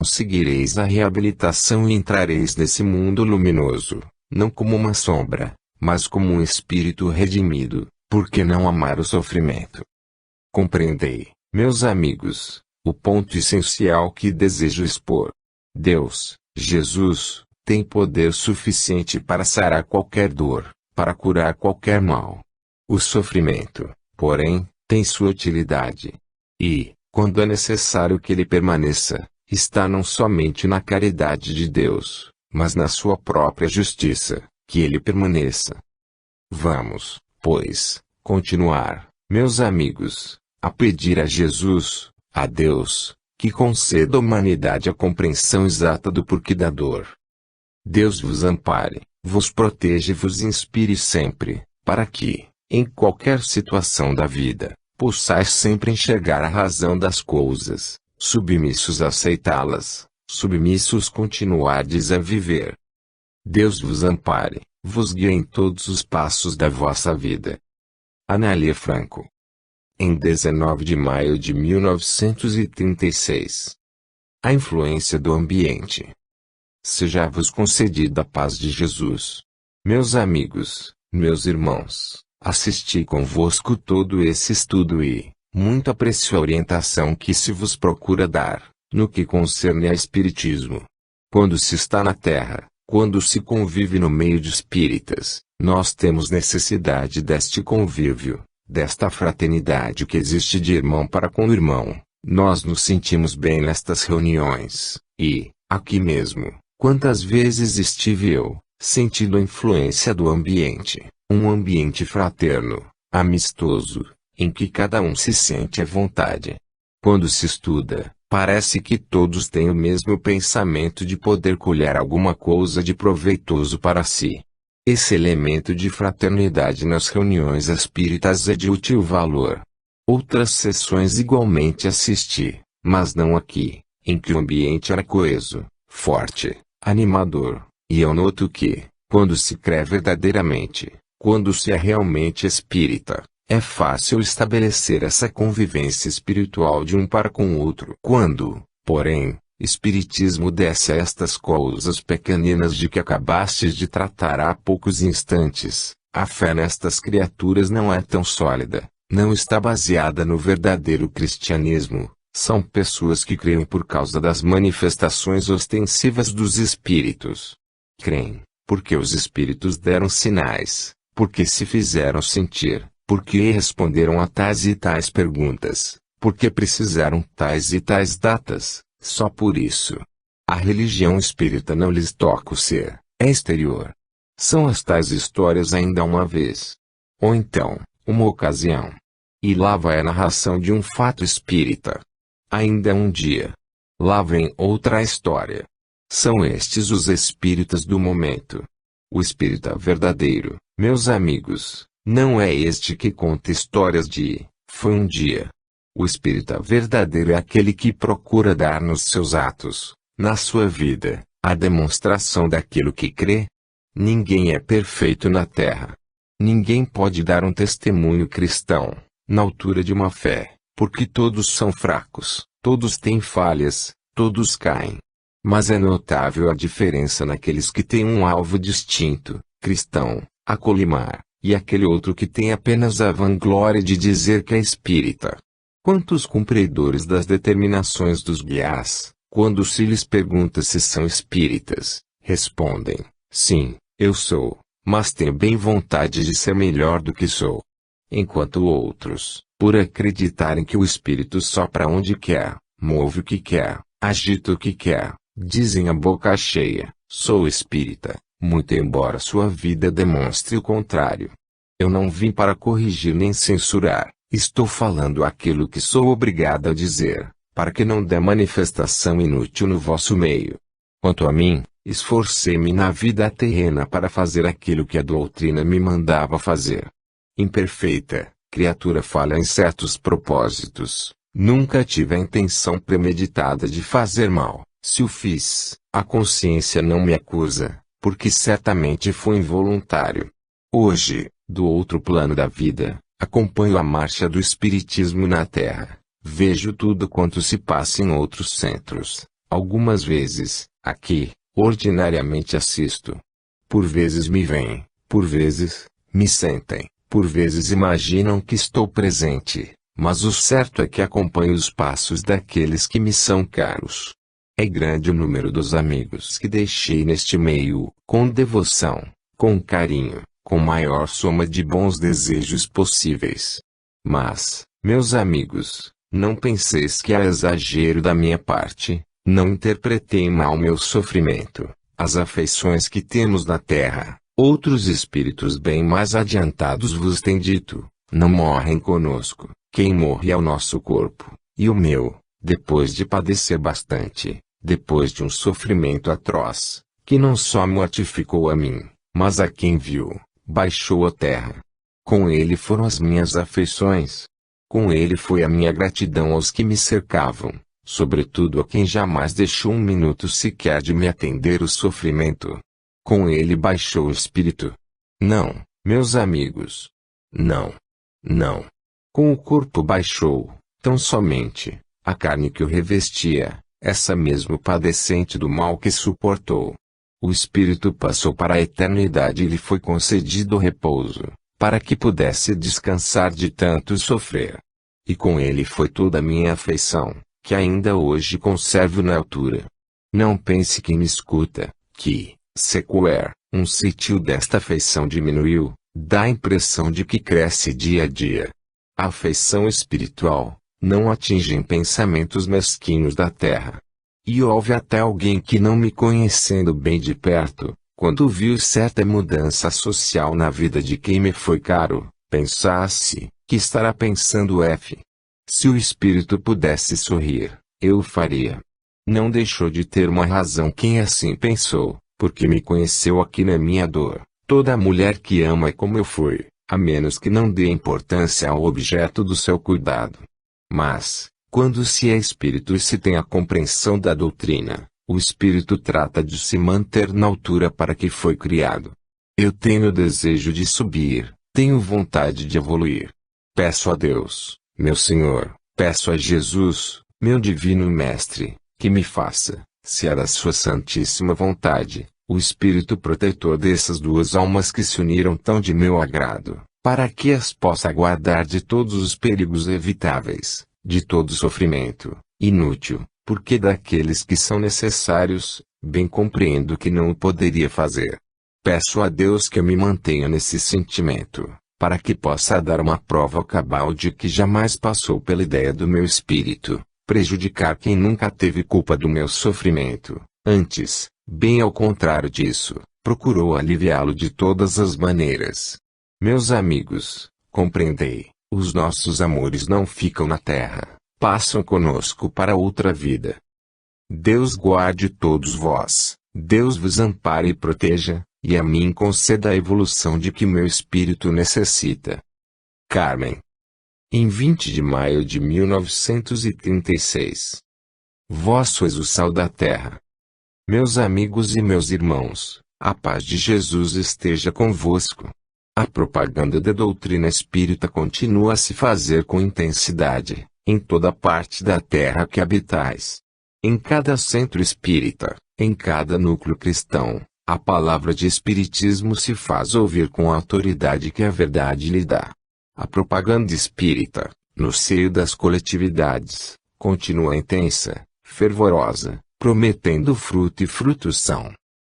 Conseguireis a reabilitação e entrareis nesse mundo luminoso, não como uma sombra, mas como um espírito redimido, porque não amar o sofrimento. Compreendei, meus amigos, o ponto essencial que desejo expor. Deus, Jesus, tem poder suficiente para sarar qualquer dor, para curar qualquer mal. O sofrimento, porém, tem sua utilidade. E, quando é necessário que ele permaneça, está não somente na caridade de Deus, mas na sua própria justiça, que ele permaneça. Vamos, pois, continuar, meus amigos, a pedir a Jesus, a Deus, que conceda à humanidade a compreensão exata do porquê da dor. Deus vos ampare, vos proteja e vos inspire sempre, para que, em qualquer situação da vida, possais sempre enxergar a razão das coisas, submissos a aceitá-las, submissos continuardes a viver. Deus vos ampare, vos guie em todos os passos da vossa vida. Anália Franco. Em 19 de maio de 1936. A influência do ambiente. Seja-vos concedida a paz de Jesus. Meus amigos, meus irmãos, assisti convosco todo esse estudo e, muito aprecio a orientação que se vos procura dar, no que concerne a espiritismo. Quando se está na terra, quando se convive no meio de espíritas, nós temos necessidade deste convívio, desta fraternidade que existe de irmão para com o irmão. Nós nos sentimos bem nestas reuniões, e, aqui mesmo, quantas vezes estive eu, sentindo a influência do ambiente, um ambiente fraterno, amistoso, em que cada um se sente à vontade. Quando se estuda, parece que todos têm o mesmo pensamento de poder colher alguma coisa de proveitoso para si. Esse elemento de fraternidade nas reuniões espíritas é de útil valor. Outras sessões igualmente assisti, mas não aqui, em que o ambiente era coeso, forte, animador, e eu noto que, quando se crê verdadeiramente, quando se é realmente espírita, é fácil estabelecer essa convivência espiritual de um para com o outro. Quando, porém, espiritismo desce a estas coisas pequeninas de que acabastes de tratar há poucos instantes, a fé nestas criaturas não é tão sólida, não está baseada no verdadeiro cristianismo. São pessoas que creem por causa das manifestações ostensivas dos espíritos. Creem, porque os espíritos deram sinais, porque se fizeram sentir, porque responderam a tais e tais perguntas, porque precisaram tais e tais datas, só por isso. A religião espírita não lhes toca o ser, é exterior. São as tais histórias ainda uma vez. Ou então, uma ocasião. E lá vai a narração de um fato espírita. Ainda um dia. Lá vem outra história. São estes os espíritas do momento. O espírita verdadeiro, meus amigos, não é este que conta histórias de foi um dia. O espírita verdadeiro é aquele que procura dar nos seus atos, na sua vida, a demonstração daquilo que crê. Ninguém é perfeito na terra. Ninguém pode dar um testemunho cristão, na altura de uma fé, porque todos são fracos, todos têm falhas, todos caem. Mas é notável a diferença naqueles que têm um alvo distinto, cristão, a colimar, e aquele outro que tem apenas a vanglória de dizer que é espírita. Quantos cumpridores das determinações dos guias, quando se lhes pergunta se são espíritas, respondem, sim, eu sou, mas tenho bem vontade de ser melhor do que sou. Enquanto outros, por acreditarem que o espírito sopra onde quer, move o que quer, agita o que quer, dizem a boca cheia, sou espírita, muito embora sua vida demonstre o contrário. Eu não vim para corrigir nem censurar, estou falando aquilo que sou obrigado a dizer, para que não dê manifestação inútil no vosso meio. Quanto a mim, esforcei-me na vida terrena para fazer aquilo que a doutrina me mandava fazer. Imperfeita, criatura falha em certos propósitos, nunca tive a intenção premeditada de fazer mal. Se o fiz, a consciência não me acusa, porque certamente foi involuntário. Hoje, do outro plano da vida, acompanho a marcha do espiritismo na Terra, vejo tudo quanto se passa em outros centros, Algumas vezes, aqui, ordinariamente assisto. Por vezes me veem, por vezes, me sentem, por vezes imaginam que estou presente, mas o certo é que acompanho os passos daqueles que me são caros. É grande o número dos amigos que deixei neste meio, com devoção, com carinho, com maior soma de bons desejos possíveis. Mas, meus amigos, não penseis que há exagero da minha parte, não interpretei mal meu sofrimento, as afeições que temos na terra. Outros espíritos bem mais adiantados vos têm dito, não morrem conosco, quem morre é o nosso corpo, e o meu, depois de padecer bastante, depois de um sofrimento atroz, que não só mortificou a mim, mas a quem viu, baixou à terra. Com ele foram as minhas afeições. Com ele foi a minha gratidão aos que me cercavam, sobretudo a quem jamais deixou um minuto sequer de me atender o sofrimento. Com ele baixou o espírito. Não, meus amigos. Não. Não. Com o corpo baixou, tão somente, a carne que o revestia, essa mesmo padecente do mal que suportou. O espírito passou para a eternidade e lhe foi concedido repouso, para que pudesse descansar de tanto sofrer. E com ele foi toda a minha afeição, que ainda hoje conservo na altura. Não pense quem me escuta, que, sequer, um sítio desta afeição diminuiu, dá a impressão de que cresce dia a dia. A afeição espiritual não atinge em pensamentos mesquinhos da terra. E houve até alguém que, não me conhecendo bem de perto, quando viu certa mudança social na vida de quem me foi caro, pensasse, que estará pensando se o espírito pudesse sorrir, eu o faria. Não deixou de ter uma razão quem assim pensou, porque me conheceu aqui na minha dor. Toda mulher que ama é como eu fui, a menos que não dê importância ao objeto do seu cuidado. Mas, quando se é espírito e se tem a compreensão da doutrina, o espírito trata de se manter na altura para que foi criado. Eu tenho desejo de subir, tenho vontade de evoluir. Peço a Deus, meu Senhor, peço a Jesus, meu divino Mestre, que me faça, se é da sua santíssima vontade, o espírito protetor dessas duas almas que se uniram tão de meu agrado, para que as possa guardar de todos os perigos evitáveis, de todo sofrimento inútil, porque daqueles que são necessários, bem compreendo que não o poderia fazer. Peço a Deus que eu me mantenha nesse sentimento, para que possa dar uma prova cabal de que jamais passou pela ideia do meu espírito prejudicar quem nunca teve culpa do meu sofrimento. Antes, bem ao contrário disso, procurou aliviá-lo de todas as maneiras. Meus amigos, compreendei, os nossos amores não ficam na terra, passam conosco para outra vida. Deus guarde todos vós, Deus vos ampare e proteja, e a mim conceda a evolução de que meu espírito necessita. Carmen. Em 20 de maio de 1936. Vós sois o sal da terra. Meus amigos e meus irmãos, a paz de Jesus esteja convosco. A propaganda da doutrina espírita continua a se fazer com intensidade, em toda parte da terra que habitais. Em cada centro espírita, em cada núcleo cristão, a palavra de espiritismo se faz ouvir com a autoridade que a verdade lhe dá. A propaganda espírita, no seio das coletividades, continua intensa, fervorosa, prometendo fruto e frutos são.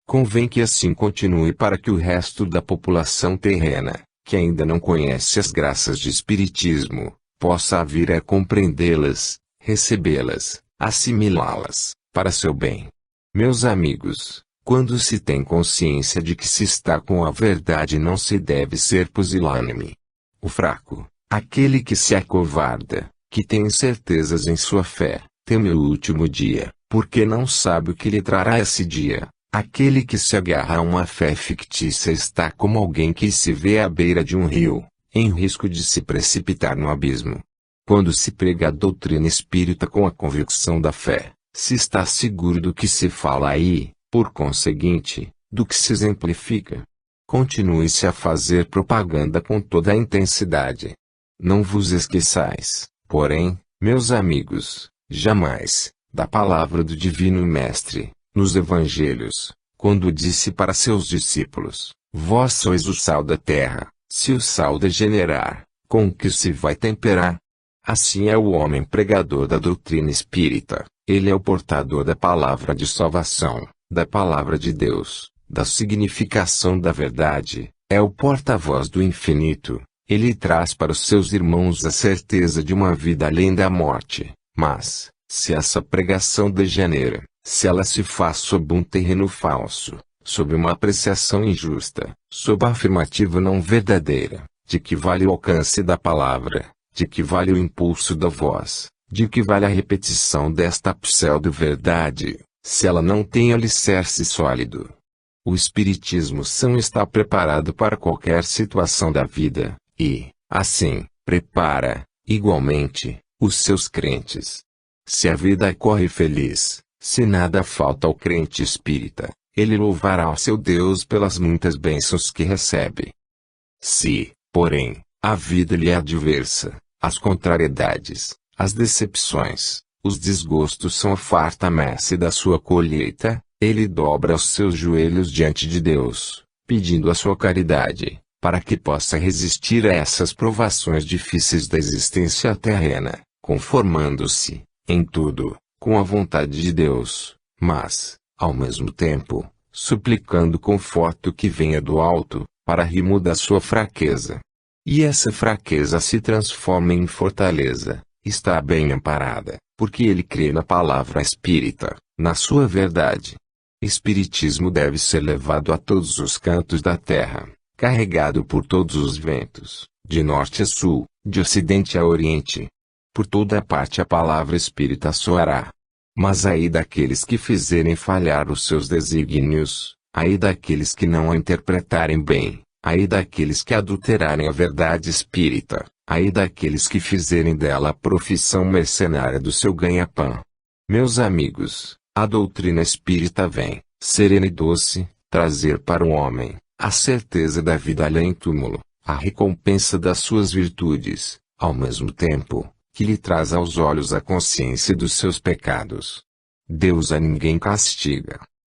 Convém que assim continue para que o resto da população terrena, que ainda não conhece as graças de espiritismo, possa vir a compreendê-las, recebê-las, assimilá-las, para seu bem. Meus amigos, quando se tem consciência de que se está com a verdade, não se deve ser pusilânime. O fraco, aquele que se acovarda, que tem incertezas em sua fé, teme o último dia, porque não sabe o que lhe trará esse dia. Aquele que se agarra a uma fé fictícia está como alguém que se vê à beira de um rio, em risco de se precipitar no abismo. Quando se prega a doutrina espírita com a convicção da fé, se está seguro do que se fala e, por conseguinte, do que se exemplifica. Continue-se a fazer propaganda com toda a intensidade. Não vos esqueçais, porém, meus amigos, jamais, da palavra do Divino Mestre, nos Evangelhos, quando disse para seus discípulos: Vós sois o sal da terra. Se o sal degenerar, com que se vai temperar? Assim é o homem pregador da doutrina espírita. Ele é o portador da palavra de salvação, da palavra de Deus, da significação da verdade. É o porta-voz do infinito. Ele traz para os seus irmãos a certeza de uma vida além da morte. Mas, se essa pregação degenera, se ela se faz sob um terreno falso, sob uma apreciação injusta, sob a afirmativa não verdadeira, de que vale o alcance da palavra, de que vale o impulso da voz, de que vale a repetição desta pseudo-verdade, se ela não tem alicerce sólido. O Espiritismo São está preparado para qualquer situação da vida, e, assim, prepara, igualmente, os seus crentes. Se a vida corre feliz, se nada falta ao crente espírita, ele louvará ao seu Deus pelas muitas bênçãos que recebe. Se, porém, a vida lhe é adversa, as contrariedades, as decepções, os desgostos são a farta messe da sua colheita, ele dobra os seus joelhos diante de Deus, pedindo a sua caridade, para que possa resistir a essas provações difíceis da existência terrena, conformando-se, em tudo, com a vontade de Deus, mas, ao mesmo tempo, suplicando conforto que venha do alto, para rimo da sua fraqueza. E essa fraqueza se transforma em fortaleza, está bem amparada, porque ele crê na palavra espírita, na sua verdade. Espiritismo deve ser levado a todos os cantos da terra, carregado por todos os ventos, de norte a sul, de ocidente a oriente. Por toda parte a palavra espírita soará. Mas ai daqueles que fizerem falhar os seus desígnios, ai daqueles que não a interpretarem bem, ai daqueles que adulterarem a verdade espírita, ai daqueles que fizerem dela a profissão mercenária do seu ganha-pão. Meus amigos, a doutrina espírita vem, serena e doce, trazer para o homem a certeza da vida além túmulo, a recompensa das suas virtudes, ao mesmo tempo que lhe traz aos olhos a consciência dos seus pecados. Deus a ninguém castiga.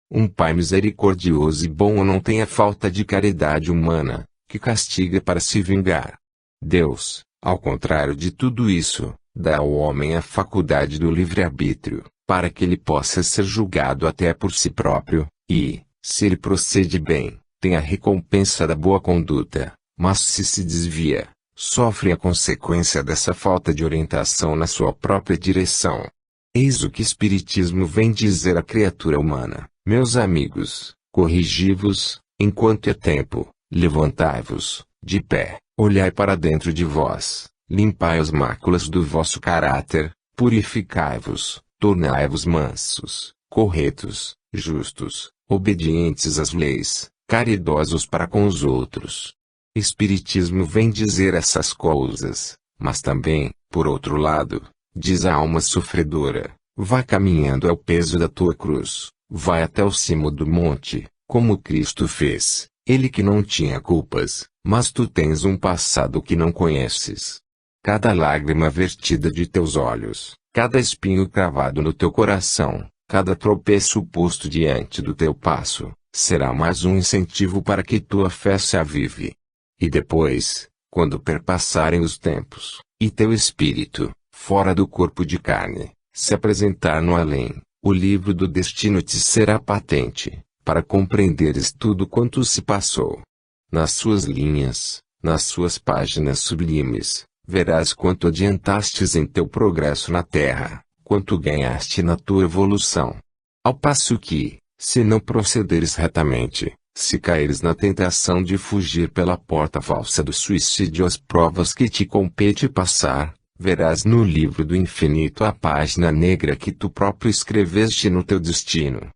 Um Pai misericordioso e bom não tem a falta de caridade humana, que castiga para se vingar. Deus, ao contrário de tudo isso, dá ao homem a faculdade do livre-arbítrio, para que ele possa ser julgado até por si próprio, e, se ele procede bem, tem a recompensa da boa conduta, mas se desvia, sofre a consequência dessa falta de orientação na sua própria direção. Eis o que o Espiritismo vem dizer à criatura humana: meus amigos, corrigi-vos, enquanto é tempo, levantai-vos, de pé, olhai para dentro de vós, limpai as máculas do vosso caráter, purificai-vos, tornai-vos mansos, corretos, justos, obedientes às leis, caridosos para com os outros. Espiritismo vem dizer essas coisas, mas também, por outro lado, diz a alma sofredora: vá caminhando ao peso da tua cruz, vai até o cimo do monte, como Cristo fez, ele que não tinha culpas, mas tu tens um passado que não conheces. Cada lágrima vertida de teus olhos, cada espinho cravado no teu coração, cada tropeço posto diante do teu passo, será mais um incentivo para que tua fé se avive. E depois, quando perpassarem os tempos, e teu espírito, fora do corpo de carne, se apresentar no além, o livro do destino te será patente, para compreenderes tudo quanto se passou. Nas suas linhas, nas suas páginas sublimes, verás quanto adiantastes em teu progresso na terra, quanto ganhaste na tua evolução. Ao passo que, se não procederes retamente, se caíres na tentação de fugir pela porta falsa do suicídio às provas que te compete passar, verás no livro do infinito a página negra que tu próprio escreveste no teu destino.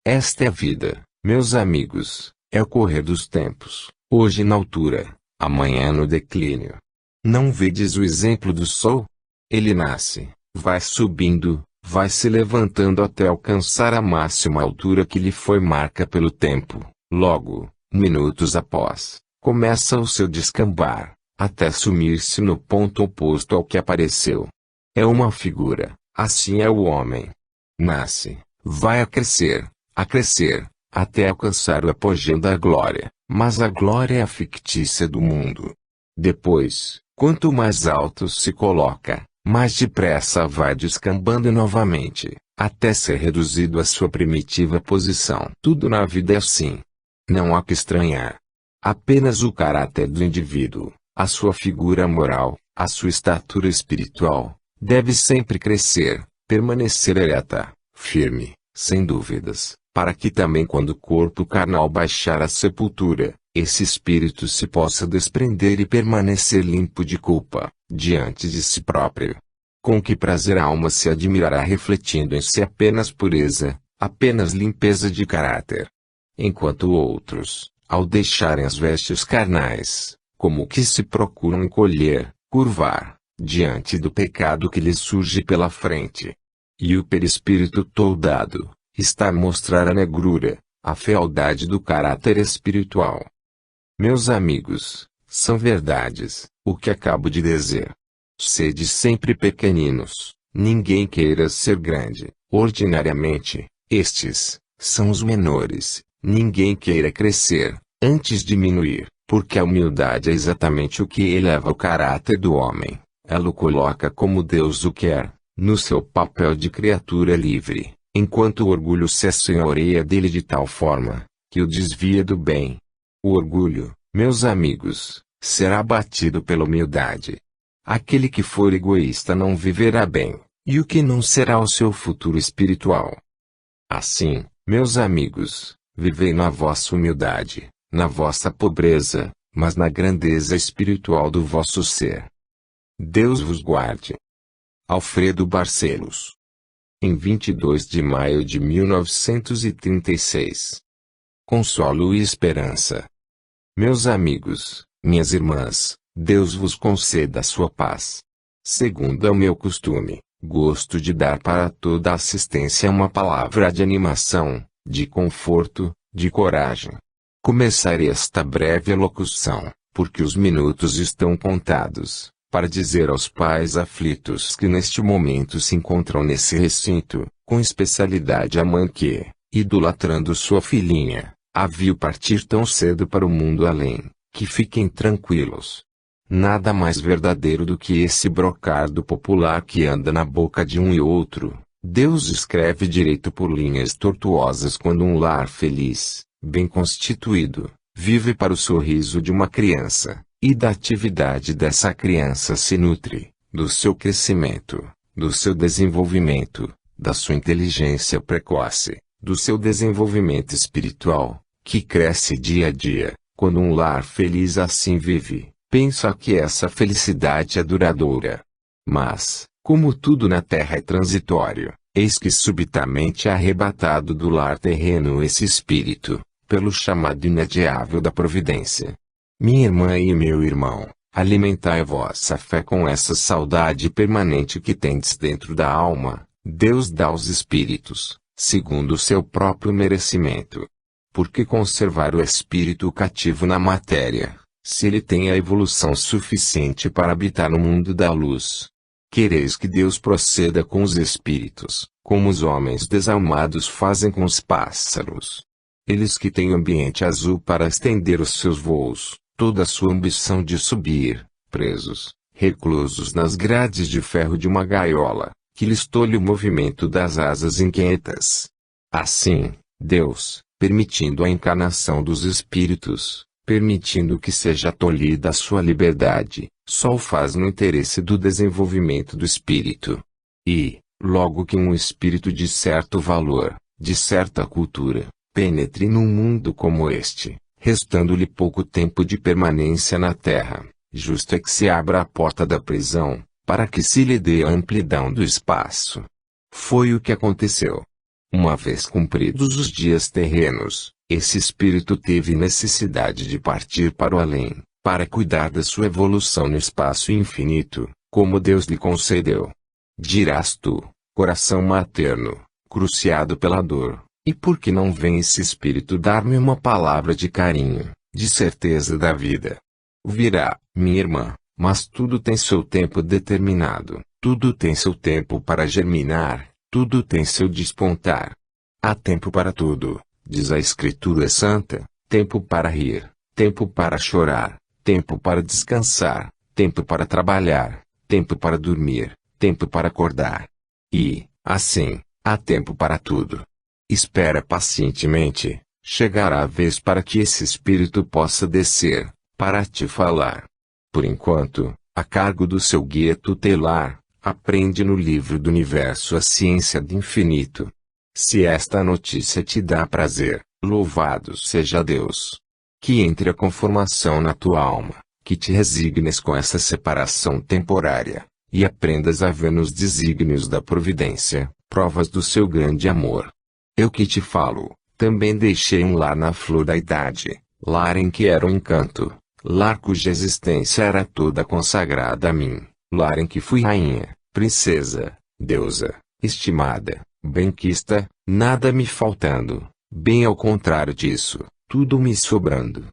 Esta é a vida, meus amigos, é o correr dos tempos, hoje na altura, amanhã no declínio. Não vedes o exemplo do sol? Ele nasce, vai subindo, vai se levantando até alcançar a máxima altura que lhe foi marca pelo tempo. Logo, minutos após, começa o seu descambar, até sumir-se no ponto oposto ao que apareceu. É uma figura, assim é o homem. nasce, vai a crescer, até alcançar o apogeu da glória, mas a glória é a fictícia do mundo. Depois, quanto mais alto se coloca, mais depressa vai descambando novamente, até ser reduzido à sua primitiva posição. Tudo na vida é assim. Não há que estranhar. Apenas o caráter do indivíduo, a sua figura moral, a sua estatura espiritual, deve sempre crescer, permanecer ereta, firme, sem dúvidas, para que também quando o corpo carnal baixar à sepultura, esse espírito se possa desprender e permanecer limpo de culpa, diante de si próprio. Com que prazer a alma se admirará refletindo em si apenas pureza, apenas limpeza de caráter. Enquanto outros, ao deixarem as vestes carnais, como que se procuram encolher, curvar, diante do pecado que lhes surge pela frente. E o perispírito toldado, está a mostrar a negrura, a fealdade do caráter espiritual. Meus amigos, são verdades, o que acabo de dizer. Sede sempre pequeninos, ninguém queira ser grande, ordinariamente, estes, são os menores, ninguém queira crescer, antes diminuir, porque a humildade é exatamente o que eleva o caráter do homem, ela o coloca como Deus o quer, no seu papel de criatura livre, enquanto o orgulho se assenhoreia dele de tal forma, que o desvia do bem. O orgulho, meus amigos, será batido pela humildade. Aquele que for egoísta não viverá bem, e o que não será o seu futuro espiritual. Assim, meus amigos, vivei na vossa humildade, na vossa pobreza, mas na grandeza espiritual do vosso ser. Deus vos guarde. Alfredo Barcelos. Em 22 de maio de 1936. Consolo e esperança. Meus amigos, minhas irmãs, Deus vos conceda a sua paz. Segundo é o meu costume, gosto de dar para toda assistência uma palavra de animação, de conforto, de coragem. Começarei esta breve locução, porque os minutos estão contados, para dizer aos pais aflitos que neste momento se encontram nesse recinto, com especialidade a mãe que, idolatrando sua filhinha, a viu partir tão cedo para o mundo além, que fiquem tranquilos. Nada mais verdadeiro do que esse brocardo popular que anda na boca de um e outro. Deus escreve direito por linhas tortuosas quando um lar feliz, bem constituído, vive para o sorriso de uma criança, e da atividade dessa criança se nutre, do seu crescimento, do seu desenvolvimento, da sua inteligência precoce, do seu desenvolvimento espiritual, que cresce dia a dia. Quando um lar feliz assim vive, pensa que essa felicidade é duradoura. Mas, como tudo na terra é transitório, eis que subitamente é arrebatado do lar terreno esse espírito, pelo chamado inadiável da providência. Minha irmã e meu irmão, alimentai a vossa fé com essa saudade permanente que tendes dentro da alma. Deus dá aos espíritos, segundo o seu próprio merecimento. Porque conservar o espírito cativo na matéria, se ele tem a evolução suficiente para habitar no mundo da luz? Quereis que Deus proceda com os espíritos, como os homens desalmados fazem com os pássaros. Eles que têm ambiente azul para estender os seus voos, toda a sua ambição de subir, presos, reclusos nas grades de ferro de uma gaiola, que lhes tolhe o movimento das asas inquietas. Assim, Deus, permitindo a encarnação dos espíritos, permitindo que seja tolhida a sua liberdade, só o faz no interesse do desenvolvimento do espírito. E, logo que um espírito de certo valor, de certa cultura, penetre num mundo como este, restando-lhe pouco tempo de permanência na terra, justo é que se abra a porta da prisão, para que se lhe dê a amplidão do espaço. Foi o que aconteceu. Uma vez cumpridos os dias terrenos, esse espírito teve necessidade de partir para o além, para cuidar da sua evolução no espaço infinito, como Deus lhe concedeu. Dirás tu, coração materno, cruciado pela dor, e por que não vem esse espírito dar-me uma palavra de carinho, de certeza da vida? Virá, minha irmã, mas tudo tem seu tempo determinado, tudo tem seu tempo para germinar, Tudo tem seu despontar. Há tempo para tudo, diz a Escritura Santa, tempo para rir, tempo para chorar, tempo para descansar, tempo para trabalhar, tempo para dormir, tempo para acordar. E, assim, há tempo para tudo. Espera pacientemente, chegará a vez para que esse Espírito possa descer, para te falar. Por enquanto, a cargo do seu guia tutelar, aprende no livro do universo a ciência do infinito. Se esta notícia te dá prazer, louvado seja Deus. Que entre a conformação na tua alma, que te resignes com essa separação temporária, e aprendas a ver nos desígnios da providência, provas do seu grande amor. Eu que te falo, também deixei um lar na flor da idade, lar em que era um encanto, lar cuja existência era toda consagrada a mim, lar em que fui rainha, princesa, deusa, estimada, benquista, nada me faltando, bem ao contrário disso, tudo me sobrando.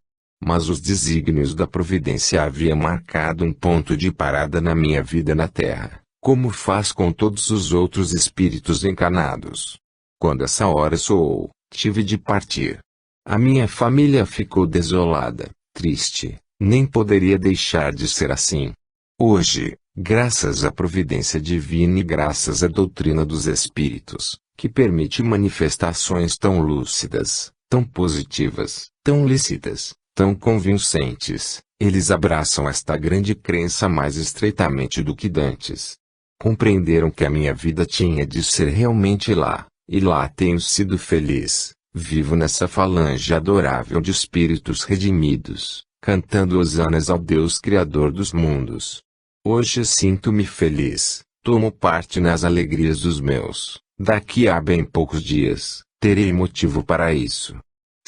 Mas os desígnios da providência haviam marcado um ponto de parada na minha vida na terra, como faz com todos os outros espíritos encarnados. Quando essa hora soou, tive de partir. A minha família ficou desolada, triste, nem poderia deixar de ser assim. Hoje, graças à providência divina e graças à doutrina dos espíritos, que permite manifestações tão lúcidas, tão positivas, tão lícitas, tão convincentes, eles abraçam esta grande crença mais estreitamente do que dantes. Compreenderam que a minha vida tinha de ser realmente lá, e lá tenho sido feliz, vivo nessa falange adorável de espíritos redimidos, cantando hosanas ao Deus Criador dos mundos. Hoje sinto-me feliz, tomo parte nas alegrias dos meus, daqui a bem poucos dias, terei motivo para isso.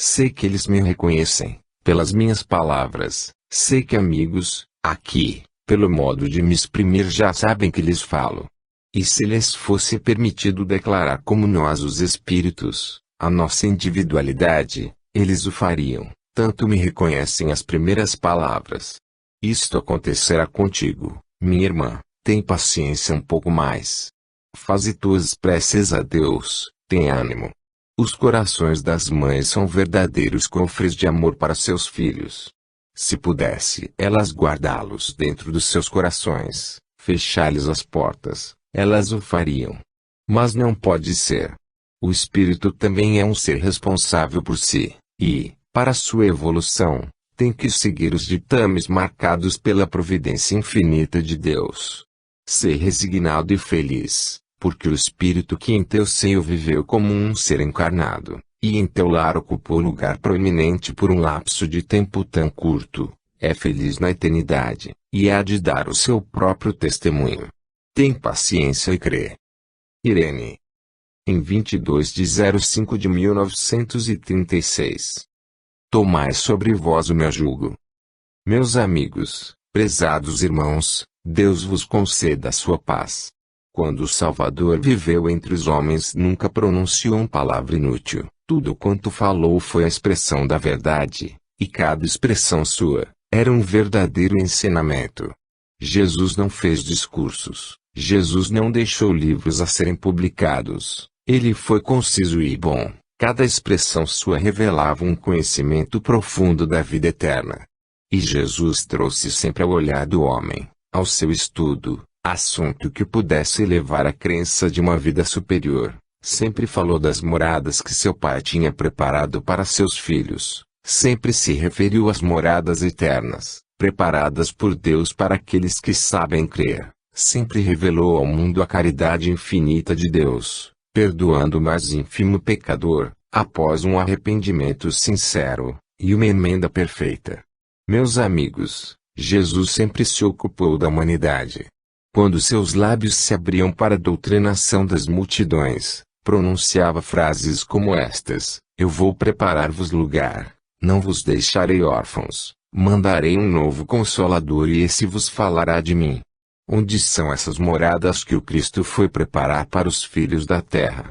Sei que eles me reconhecem, pelas minhas palavras, sei que amigos, aqui, pelo modo de me exprimir já sabem que lhes falo. E se lhes fosse permitido declarar como nós os espíritos, a nossa individualidade, eles o fariam, tanto me reconhecem as primeiras palavras. Isto acontecerá contigo, minha irmã, tem paciência um pouco mais. Faze tuas preces a Deus, tem ânimo. Os corações das mães são verdadeiros cofres de amor para seus filhos. Se pudesse elas guardá-los dentro dos seus corações, fechar-lhes as portas, elas o fariam. Mas não pode ser. O espírito também é um ser responsável por si, e, para sua evolução, tem que seguir os ditames marcados pela providência infinita de Deus. Ser resignado e feliz, porque o espírito que em teu seio viveu como um ser encarnado, e em teu lar ocupou lugar proeminente por um lapso de tempo tão curto, é feliz na eternidade, e há de dar o seu próprio testemunho. Tem paciência e crê. Irene. Em 22 de 05 de 1936. Tomai sobre vós o meu jugo. Meus amigos, prezados irmãos, Deus vos conceda a sua paz. Quando o Salvador viveu entre os homens nunca pronunciou uma palavra inútil, tudo quanto falou foi a expressão da verdade, e cada expressão sua, era um verdadeiro ensinamento. Jesus não fez discursos, Jesus não deixou livros a serem publicados, ele foi conciso e bom, cada expressão sua revelava um conhecimento profundo da vida eterna. E Jesus trouxe sempre ao olhar do homem, ao seu estudo, assunto que pudesse elevar a crença de uma vida superior. Sempre falou das moradas que seu pai tinha preparado para seus filhos, sempre se referiu às moradas eternas, preparadas por Deus para aqueles que sabem crer, sempre revelou ao mundo a caridade infinita de Deus, perdoando o mais ínfimo pecador, após um arrependimento sincero, e uma emenda perfeita. Meus amigos, Jesus sempre se ocupou da humanidade. Quando seus lábios se abriam para a doutrinação das multidões, pronunciava frases como estas: eu vou preparar-vos lugar, não vos deixarei órfãos, mandarei um novo Consolador e esse vos falará de mim. Onde são essas moradas que o Cristo foi preparar para os filhos da terra?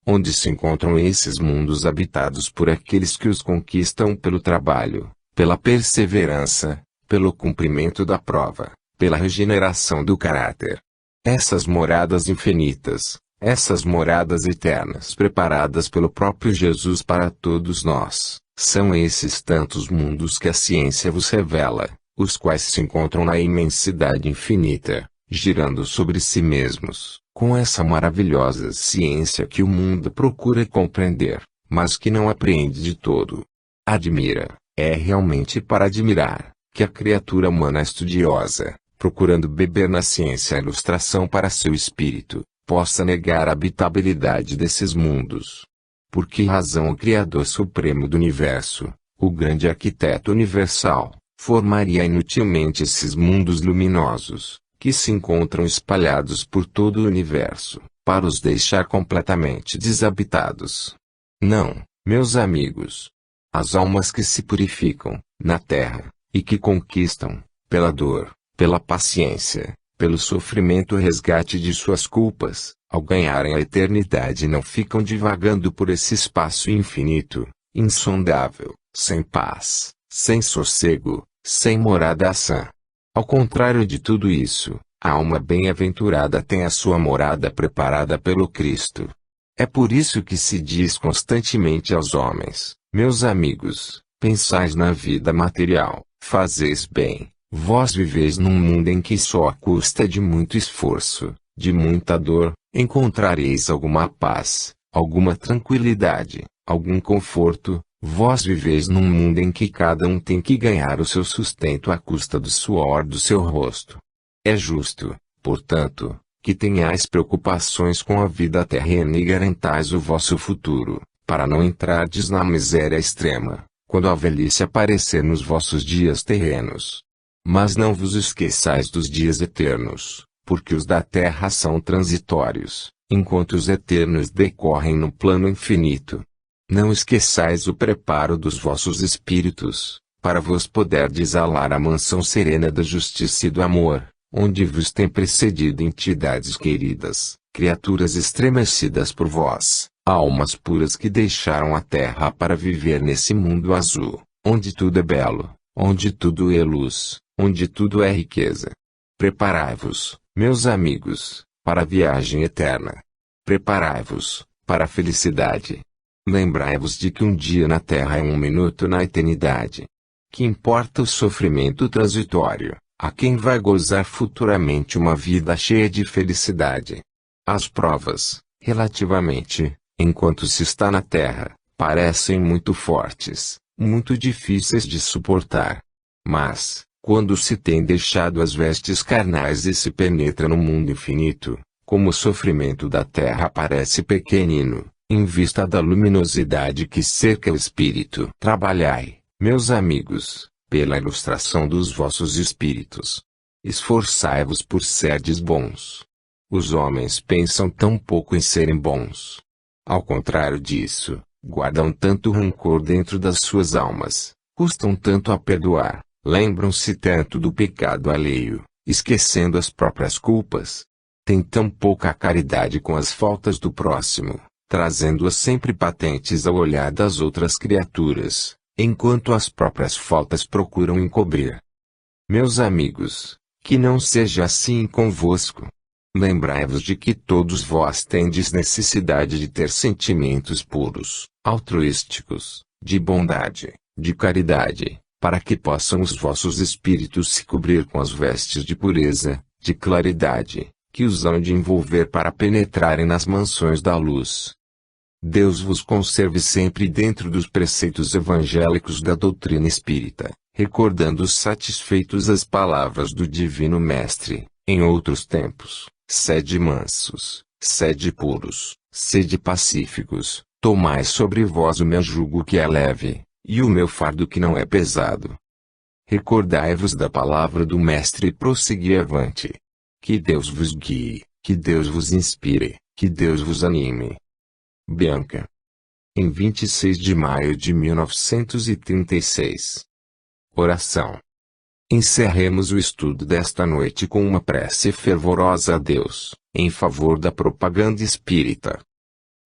Onde se encontram esses mundos habitados por aqueles que os conquistam pelo trabalho, pela perseverança, pelo cumprimento da prova, pela regeneração do caráter? Essas moradas infinitas, Essas moradas eternas preparadas pelo próprio Jesus para todos nós, são esses tantos mundos que a ciência vos revela, os quais se encontram na imensidade infinita, girando sobre si mesmos, com essa maravilhosa ciência que o mundo procura compreender, mas que não apreende de todo. Admira, é realmente para admirar, que a criatura humana estudiosa, procurando beber na ciência a ilustração para seu espírito, possa negar a habitabilidade desses mundos. Por que razão o Criador Supremo do Universo, o grande arquiteto universal, formaria inutilmente esses mundos luminosos, que se encontram espalhados por todo o universo, para os deixar completamente desabitados? Não, meus amigos. As almas que se purificam, na terra, e que conquistam, pela dor, pela paciência, pelo sofrimento o resgate de suas culpas, ao ganharem a eternidade não ficam divagando por esse espaço infinito, insondável, sem paz, sem sossego, sem morada sã. Ao contrário de tudo isso, a alma bem-aventurada tem a sua morada preparada pelo Cristo. É por isso que se diz constantemente aos homens, meus amigos, pensais na vida material, fazeis bem. Vós viveis num mundo em que só à custa de muito esforço, de muita dor, encontrareis alguma paz, alguma tranquilidade, algum conforto. Vós viveis num mundo em que cada um tem que ganhar o seu sustento à custa do suor do seu rosto. É justo, portanto, que tenhais preocupações com a vida terrena e garantais o vosso futuro, para não entrardes na miséria extrema, quando a velhice aparecer nos vossos dias terrenos. Mas não vos esqueçais dos dias eternos, porque os da terra são transitórios, enquanto os eternos decorrem no plano infinito. Não esqueçais o preparo dos vossos espíritos, para vos poderdes alar a mansão serena da justiça e do amor, onde vos tem precedido entidades queridas, criaturas estremecidas por vós, almas puras que deixaram a terra para viver nesse mundo azul, onde tudo é belo, onde tudo é luz, onde tudo é riqueza. Preparai-vos, meus amigos, para a viagem eterna. Preparai-vos, para a felicidade. Lembrai-vos de que um dia na terra é um minuto na eternidade. Que importa o sofrimento transitório, a quem vai gozar futuramente uma vida cheia de felicidade. As provas, relativamente, enquanto se está na terra, parecem muito fortes, muito difíceis de suportar. Mas, quando se tem deixado as vestes carnais e se penetra no mundo infinito, como o sofrimento da terra parece pequenino, em vista da luminosidade que cerca o espírito. Trabalhai, meus amigos, pela ilustração dos vossos espíritos. Esforçai-vos por serdes bons. Os homens pensam tão pouco em serem bons. Ao contrário disso, guardam tanto rancor dentro das suas almas, custam tanto a perdoar, lembram-se tanto do pecado alheio, esquecendo as próprias culpas. Têm tão pouca caridade com as faltas do próximo, trazendo-as sempre patentes ao olhar das outras criaturas, enquanto as próprias faltas procuram encobrir. Meus amigos, que não seja assim convosco. Lembrai-vos de que todos vós tendes necessidade de ter sentimentos puros, altruísticos, de bondade, de caridade, para que possam os vossos espíritos se cobrir com as vestes de pureza, de claridade, que os hão de envolver para penetrarem nas mansões da luz. Deus vos conserve sempre dentro dos preceitos evangélicos da doutrina espírita, recordando satisfeitos as palavras do Divino Mestre, em outros tempos: sede mansos, sede puros, sede pacíficos, tomai sobre vós o meu jugo que é leve, e o meu fardo que não é pesado. Recordai-vos da palavra do Mestre e prossegui avante. Que Deus vos guie, que Deus vos inspire, que Deus vos anime. Bianca. Em 26 de maio de 1936. Oração. Encerremos o estudo desta noite com uma prece fervorosa a Deus, em favor da propaganda espírita.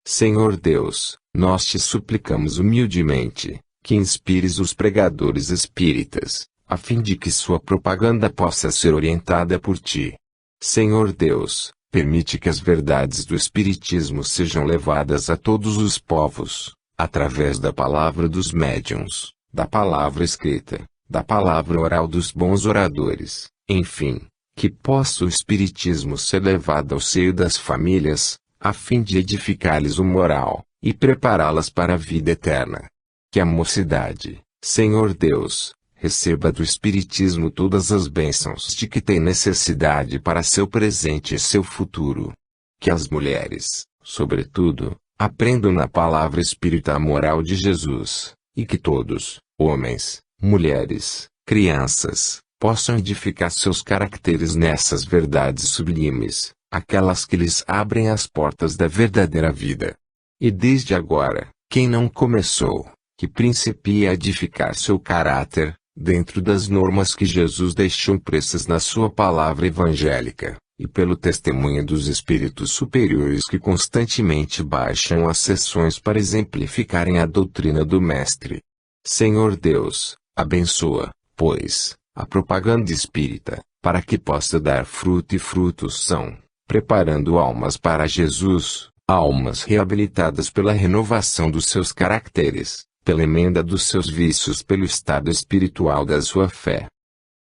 Senhor Deus, nós te suplicamos humildemente, que inspires os pregadores espíritas, a fim de que sua propaganda possa ser orientada por ti. Senhor Deus, permite que as verdades do Espiritismo sejam levadas a todos os povos, através da palavra dos médiuns, da palavra escrita, da palavra oral dos bons oradores, enfim, que possa o Espiritismo ser levado ao seio das famílias, a fim de edificar-lhes o moral, e prepará-las para a vida eterna. Que a mocidade, Senhor Deus, receba do Espiritismo todas as bênçãos de que tem necessidade para seu presente e seu futuro. Que as mulheres, sobretudo, aprendam na palavra espírita a moral de Jesus, e que todos, homens, mulheres, crianças, possam edificar seus caracteres nessas verdades sublimes, aquelas que lhes abrem as portas da verdadeira vida. E desde agora, quem não começou, que principie a edificar seu caráter, dentro das normas que Jesus deixou impressas na sua palavra evangélica, e pelo testemunho dos espíritos superiores que constantemente baixam as sessões para exemplificarem a doutrina do Mestre. Senhor Deus, abençoa, pois, a propaganda espírita, para que possa dar fruto e frutos são, preparando almas para Jesus, almas reabilitadas pela renovação dos seus caracteres, pela emenda dos seus vícios, pelo estado espiritual da sua fé.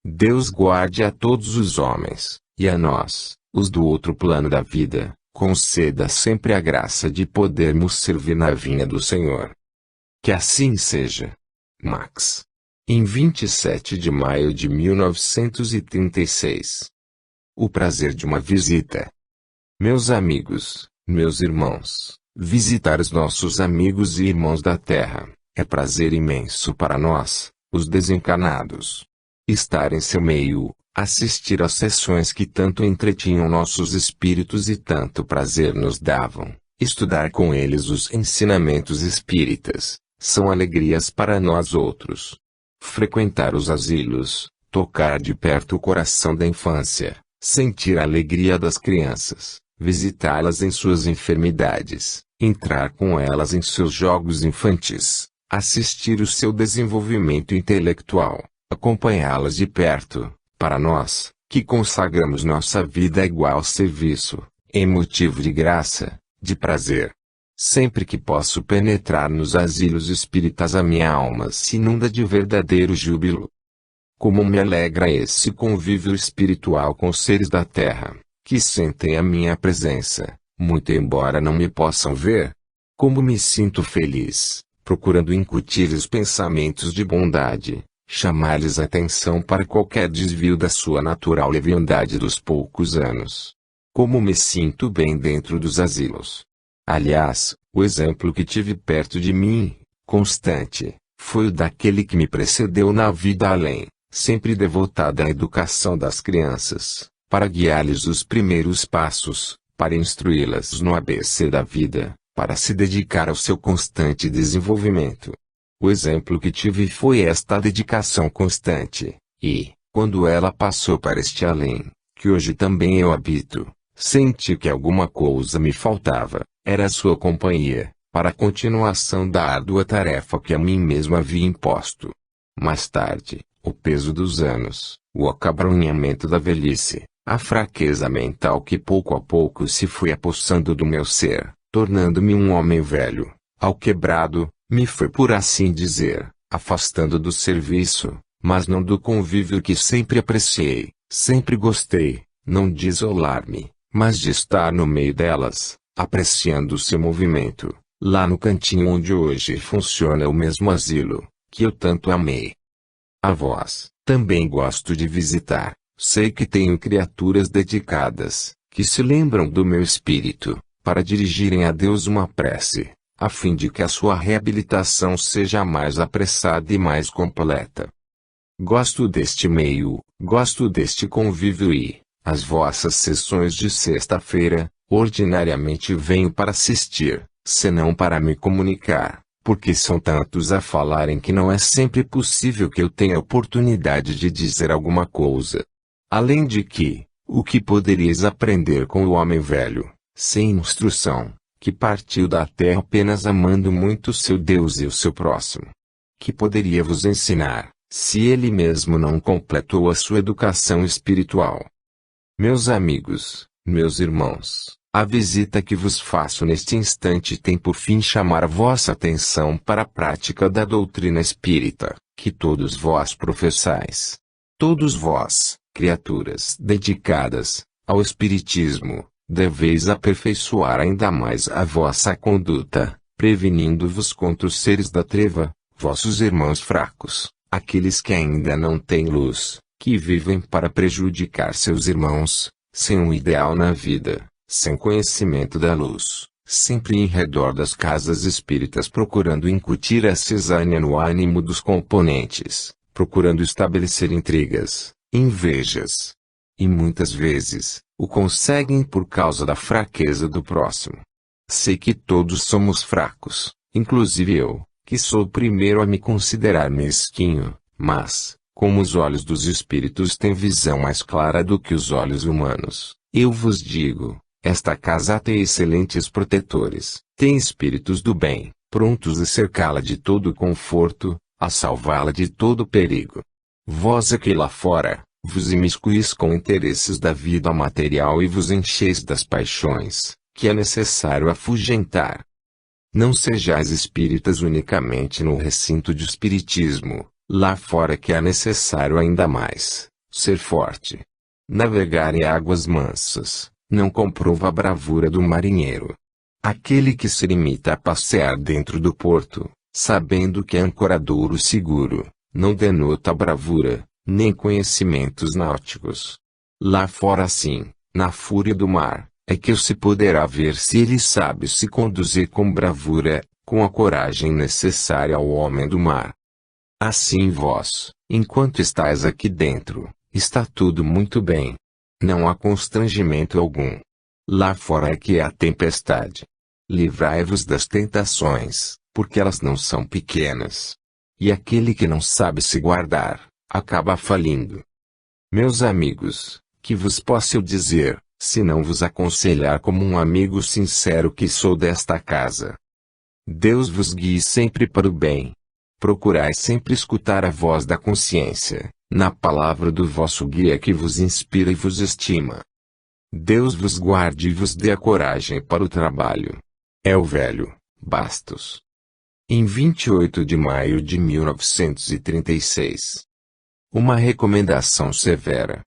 Deus guarde a todos os homens, e a nós, os do outro plano da vida, conceda sempre a graça de podermos servir na vinha do Senhor. Que assim seja. Max. Em 27 de maio de 1936. O prazer de uma visita. Meus amigos, meus irmãos, visitar os nossos amigos e irmãos da Terra, é prazer imenso para nós, os desencarnados. Estar em seu meio, assistir às sessões que tanto entretinham nossos espíritos e tanto prazer nos davam, estudar com eles os ensinamentos espíritas, são alegrias para nós outros. Frequentar os asilos, tocar de perto o coração da infância, sentir a alegria das crianças, visitá-las em suas enfermidades, entrar com elas em seus jogos infantis, assistir o seu desenvolvimento intelectual, acompanhá-las de perto, para nós, que consagramos nossa vida a igual serviço, em motivo de graça, de prazer. Sempre que posso penetrar nos asilos espíritas, a minha alma se inunda de verdadeiro júbilo. Como me alegra esse convívio espiritual com seres da terra, que sentem a minha presença, muito embora não me possam ver. Como me sinto feliz, procurando incutir-lhes pensamentos de bondade, chamar-lhes atenção para qualquer desvio da sua natural leviandade dos poucos anos. Como me sinto bem dentro dos asilos. Aliás, o exemplo que tive perto de mim, constante, foi o daquele que me precedeu na vida além, sempre devotado à educação das crianças, para guiar-lhes os primeiros passos, para instruí-las no ABC da vida, para se dedicar ao seu constante desenvolvimento. O exemplo que tive foi esta dedicação constante, e, quando ela passou para este além, que hoje também eu habito, senti que alguma coisa me faltava, era a sua companhia, para a continuação da árdua tarefa que a mim mesmo havia imposto. Mais tarde, o peso dos anos, o acabrunhamento da velhice, a fraqueza mental que pouco a pouco se foi apossando do meu ser, tornando-me um homem velho, alquebrado, me foi, por assim dizer, afastando do serviço, mas não do convívio que sempre apreciei, sempre gostei, não de isolar-me, mas de estar no meio delas, apreciando o seu movimento, lá no cantinho onde hoje funciona o mesmo asilo, que eu tanto amei. A vós, também gosto de visitar, sei que tenho criaturas dedicadas, que se lembram do meu espírito, para dirigirem a Deus uma prece, a fim de que a sua reabilitação seja mais apressada e mais completa. Gosto deste meio, gosto deste convívio e, as vossas sessões de sexta-feira, ordinariamente venho para assistir, senão para me comunicar, porque são tantos a falarem que não é sempre possível que eu tenha oportunidade de dizer alguma coisa. Além de que, o que poderíeis aprender com o homem velho, sem instrução, que partiu da terra apenas amando muito seu Deus e o seu próximo? Que poderia vos ensinar, se ele mesmo não completou a sua educação espiritual? Meus amigos, Meus irmãos, a visita que vos faço neste instante tem por fim chamar a vossa atenção para a prática da doutrina espírita, que todos vós professais. Todos vós, criaturas dedicadas ao espiritismo, deveis aperfeiçoar ainda mais a vossa conduta, prevenindo-vos contra os seres da treva, vossos irmãos fracos, aqueles que ainda não têm luz, que vivem para prejudicar seus irmãos, sem um ideal na vida, sem conhecimento da luz, sempre em redor das casas espíritas procurando incutir a cisânia no ânimo dos componentes, procurando estabelecer intrigas, invejas. E muitas vezes, o conseguem por causa da fraqueza do próximo. Sei que todos somos fracos, inclusive eu, que sou o primeiro a me considerar mesquinho, mas, como os olhos dos espíritos têm visão mais clara do que os olhos humanos, eu vos digo, esta casa tem excelentes protetores, tem espíritos do bem, prontos a cercá-la de todo conforto, a salvá-la de todo perigo. Vós aqui lá fora, vos imiscuís com interesses da vida material e vos encheis das paixões, que é necessário afugentar. Não sejais espíritas unicamente no recinto de espiritismo, lá fora que é necessário ainda mais, ser forte. Navegar em águas mansas, não comprova a bravura do marinheiro. Aquele que se limita a passear dentro do porto, sabendo que é ancoradouro seguro, não denota bravura, nem conhecimentos náuticos. Lá fora sim, na fúria do mar, é que se poderá ver se ele sabe se conduzir com bravura, com a coragem necessária ao homem do mar. Assim vós, enquanto estáis aqui dentro, está tudo muito bem. Não há constrangimento algum. Lá fora é que há tempestade. Livrai-vos das tentações, porque elas não são pequenas. E aquele que não sabe se guardar, acaba falindo. Meus amigos, que vos posso eu dizer, se não vos aconselhar como um amigo sincero que sou desta casa? Deus vos guie sempre para o bem. Procurai sempre escutar a voz da consciência, na palavra do vosso guia que vos inspira e vos estima. Deus vos guarde e vos dê a coragem para o trabalho. É o velho Bastos. Em 28 de maio de 1936. Uma recomendação severa.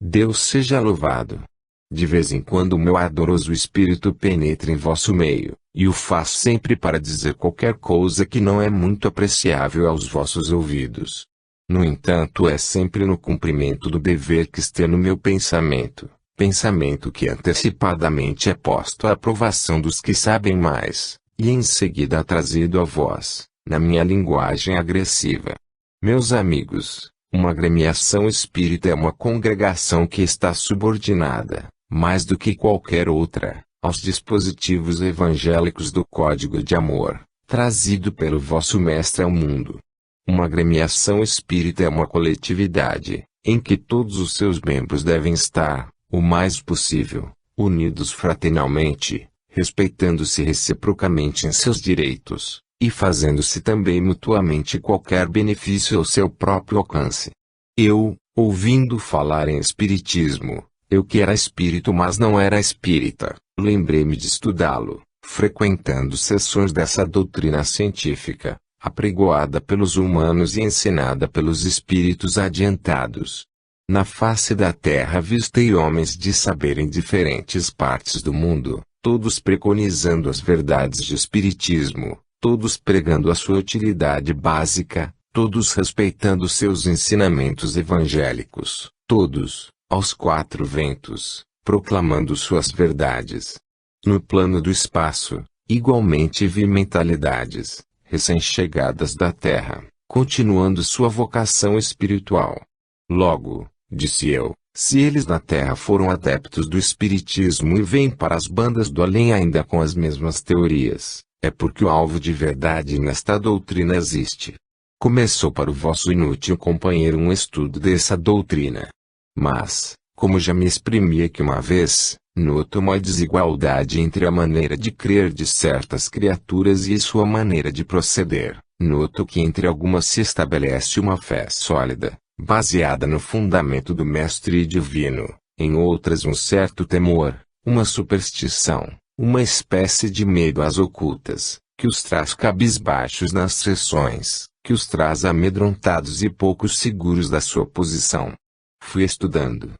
Deus seja louvado. De vez em quando o meu adoroso espírito penetra em vosso meio, e o faz sempre para dizer qualquer coisa que não é muito apreciável aos vossos ouvidos. No entanto, é sempre no cumprimento do dever que está no meu pensamento, pensamento que antecipadamente é posto à aprovação dos que sabem mais, e em seguida é trazido a vós, na minha linguagem agressiva. Meus amigos, uma agremiação espírita é uma congregação que está subordinada, mais do que qualquer outra, aos dispositivos evangélicos do Código de Amor, trazido pelo vosso Mestre ao mundo. Uma agremiação espírita é uma coletividade, em que todos os seus membros devem estar, o mais possível, unidos fraternalmente, respeitando-se reciprocamente em seus direitos, e fazendo-se também mutuamente qualquer benefício ao seu próprio alcance. Eu, ouvindo falar em espiritismo, eu que era espírito mas não era espírita, lembrei-me de estudá-lo, frequentando sessões dessa doutrina científica, apregoada pelos humanos e ensinada pelos espíritos adiantados. Na face da terra avistei homens de saber em diferentes partes do mundo, todos preconizando as verdades de espiritismo, todos pregando a sua utilidade básica, todos respeitando seus ensinamentos evangélicos, todos, aos quatro ventos, proclamando suas verdades. No plano do espaço, igualmente vi mentalidades, recém-chegadas da terra, continuando sua vocação espiritual. Logo, disse eu, se eles na terra foram adeptos do espiritismo e vêm para as bandas do além ainda com as mesmas teorias, é porque o alvo de verdade nesta doutrina existe. Começou para o vosso inútil companheiro um estudo dessa doutrina. Mas, como já me exprimi aqui uma vez, noto uma desigualdade entre a maneira de crer de certas criaturas e sua maneira de proceder. Noto que entre algumas se estabelece uma fé sólida, baseada no fundamento do Mestre Divino, em outras um certo temor, uma superstição, uma espécie de medo às ocultas, que os traz cabisbaixos nas sessões, que os traz amedrontados e pouco seguros da sua posição. Fui estudando,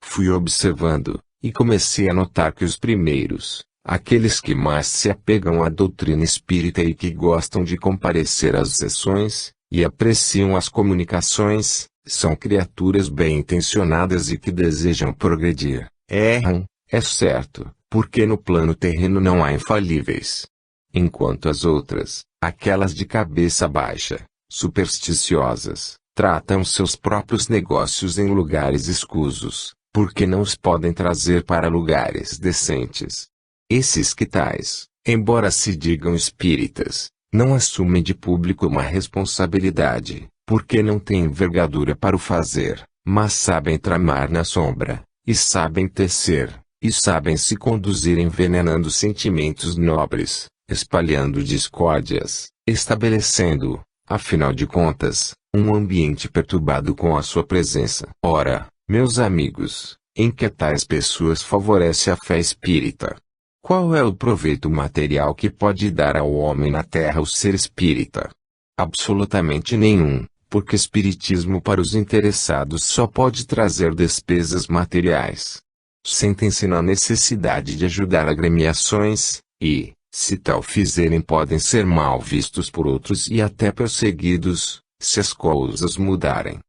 fui observando, e comecei a notar que os primeiros, aqueles que mais se apegam à doutrina espírita e que gostam de comparecer às sessões, e apreciam as comunicações, são criaturas bem-intencionadas e que desejam progredir. Erram, é certo, porque no plano terreno não há infalíveis. Enquanto as outras, aquelas de cabeça baixa, supersticiosas, tratam seus próprios negócios em lugares escusos, porque não os podem trazer para lugares decentes. Esses que tais, embora se digam espíritas, não assumem de público uma responsabilidade, porque não têm envergadura para o fazer, mas sabem tramar na sombra, e sabem tecer, e sabem se conduzir envenenando sentimentos nobres, espalhando discórdias, estabelecendo, afinal de contas, um ambiente perturbado com a sua presença. Ora, meus amigos, em que tais pessoas favorece a fé espírita? Qual é o proveito material que pode dar ao homem na terra o ser espírita? Absolutamente nenhum, porque espiritismo para os interessados só pode trazer despesas materiais. Sentem-se na necessidade de ajudar agremiações, e, se tal fizerem podem ser mal vistos por outros e até perseguidos, se as coisas mudarem.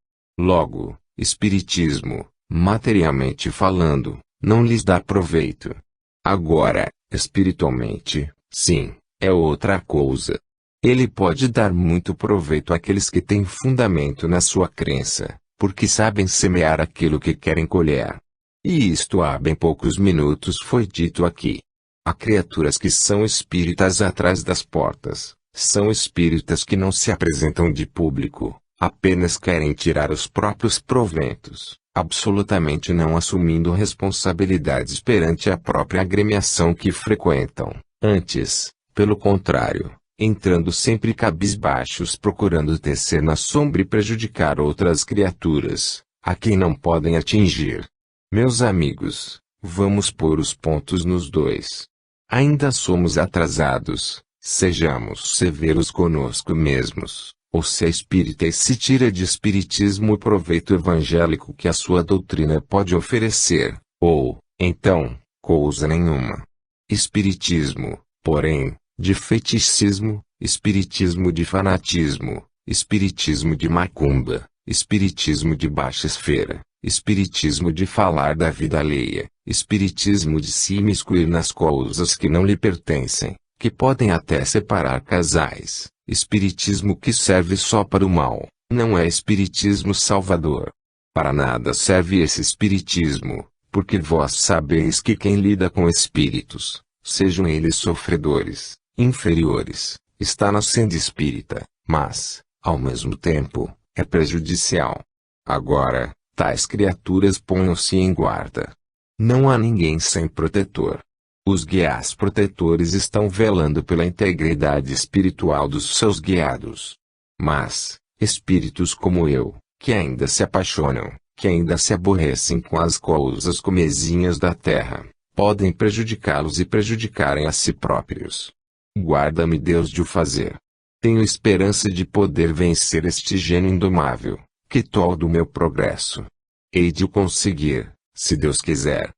Logo, espiritismo, materialmente falando, não lhes dá proveito. Agora, espiritualmente, sim, é outra coisa. Ele pode dar muito proveito àqueles que têm fundamento na sua crença, porque sabem semear aquilo que querem colher. E isto há bem poucos minutos foi dito aqui. Há criaturas que são espíritas atrás das portas, são espíritas que não se apresentam de público, apenas querem tirar os próprios proventos, absolutamente não assumindo responsabilidades perante a própria agremiação que frequentam. Antes, pelo contrário, entrando sempre cabisbaixos procurando tecer na sombra e prejudicar outras criaturas, a quem não podem atingir. Meus amigos, vamos pôr os pontos nos dois. Ainda somos atrasados, sejamos severos conosco mesmos, ou se é espírita e se tira de espiritismo o proveito evangélico que a sua doutrina pode oferecer, ou, então, coisa nenhuma. Espiritismo, porém, de feticismo, espiritismo de fanatismo, espiritismo de macumba, espiritismo de baixa esfera, espiritismo de falar da vida alheia, espiritismo de se imiscuir nas coisas que não lhe pertencem, que podem até separar casais, espiritismo que serve só para o mal, não é espiritismo salvador. Para nada serve esse espiritismo, porque vós sabeis que quem lida com espíritos, sejam eles sofredores, inferiores, está nascendo espírita, mas, ao mesmo tempo, é prejudicial. Agora, tais criaturas ponham-se em guarda. Não há ninguém sem protetor. Os guias protetores estão velando pela integridade espiritual dos seus guiados. Mas, espíritos como eu, que ainda se apaixonam, que ainda se aborrecem com as coisas comezinhas da terra, podem prejudicá-los e prejudicarem a si próprios. Guarda-me Deus de o fazer. Tenho esperança de poder vencer este gênio indomável, que tolda o meu progresso. Hei de o conseguir, se Deus quiser.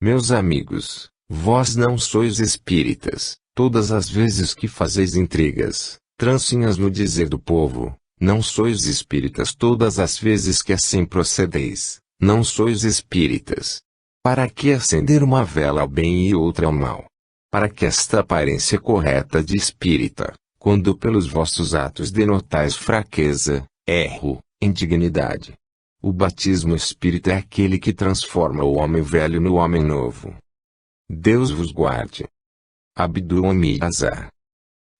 Meus amigos, vós não sois espíritas, todas as vezes que fazeis intrigas, trancinhas no dizer do povo, não sois espíritas todas as vezes que assim procedeis, não sois espíritas. Para que acender uma vela ao bem e outra ao mal? Para que esta aparência correta de espírita, quando pelos vossos atos denotais fraqueza, erro, indignidade? O batismo espírita é aquele que transforma o homem velho no homem novo. Deus vos guarde. Abdul-Hamid Azar.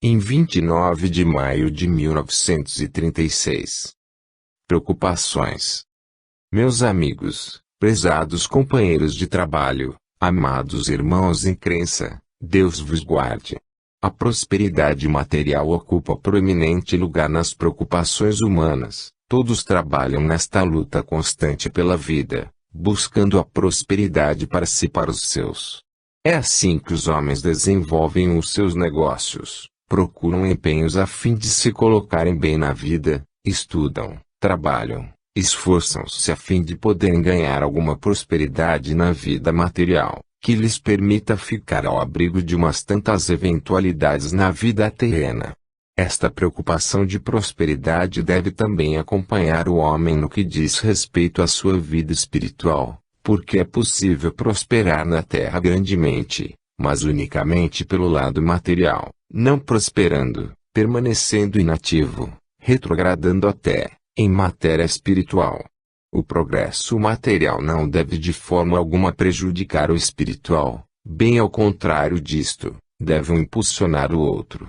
Em 29 de maio de 1936. Preocupações. Meus amigos, prezados companheiros de trabalho, amados irmãos em crença, Deus vos guarde. A prosperidade material ocupa proeminente lugar nas preocupações humanas. Todos trabalham nesta luta constante pela vida, buscando a prosperidade para si e para os seus. É assim que os homens desenvolvem os seus negócios, procuram empenhos a fim de se colocarem bem na vida, estudam, trabalham, esforçam-se a fim de poderem ganhar alguma prosperidade na vida material, que lhes permita ficar ao abrigo de umas tantas eventualidades na vida terrena. Esta preocupação de prosperidade deve também acompanhar o homem no que diz respeito à sua vida espiritual, porque é possível prosperar na terra grandemente, mas unicamente pelo lado material, não prosperando, permanecendo inativo, retrogradando até, em matéria espiritual. O progresso material não deve de forma alguma prejudicar o espiritual, bem ao contrário disto, deve um impulsionar o outro.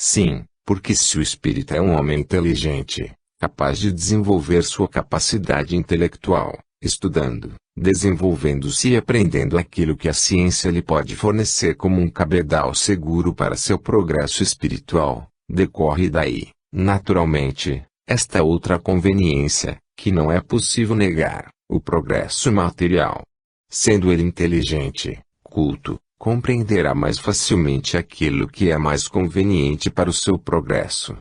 Sim, porque se o espírito é um homem inteligente, capaz de desenvolver sua capacidade intelectual, estudando, desenvolvendo-se e aprendendo aquilo que a ciência lhe pode fornecer como um cabedal seguro para seu progresso espiritual, decorre daí, naturalmente, esta outra conveniência, que não é possível negar, o progresso material. Sendo ele inteligente, culto, compreenderá mais facilmente aquilo que é mais conveniente para o seu progresso.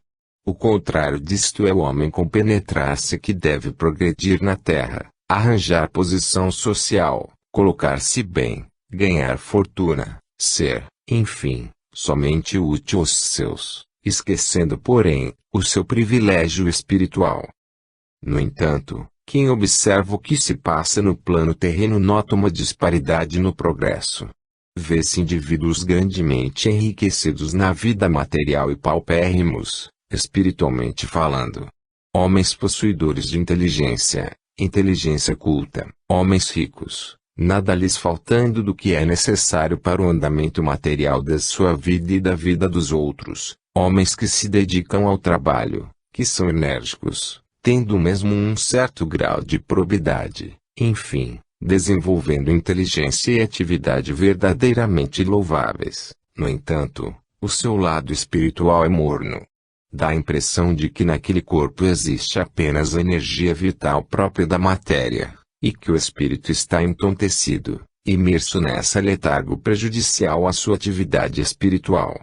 O contrário disto é o homem compenetrar-se que deve progredir na terra, arranjar posição social, colocar-se bem, ganhar fortuna, ser, enfim, somente útil aos seus, esquecendo porém, o seu privilégio espiritual. No entanto, quem observa o que se passa no plano terreno nota uma disparidade no progresso. Vê-se indivíduos grandemente enriquecidos na vida material e paupérrimos, espiritualmente falando. Homens possuidores de inteligência, inteligência culta, homens ricos, nada lhes faltando do que é necessário para o andamento material da sua vida e da vida dos outros, homens que se dedicam ao trabalho, que são enérgicos, tendo mesmo um certo grau de probidade, enfim, desenvolvendo inteligência e atividade verdadeiramente louváveis. No entanto, o seu lado espiritual é morno. Dá a impressão de que naquele corpo existe apenas a energia vital própria da matéria, e que o espírito está entontecido, imerso nessa letargo prejudicial à sua atividade espiritual.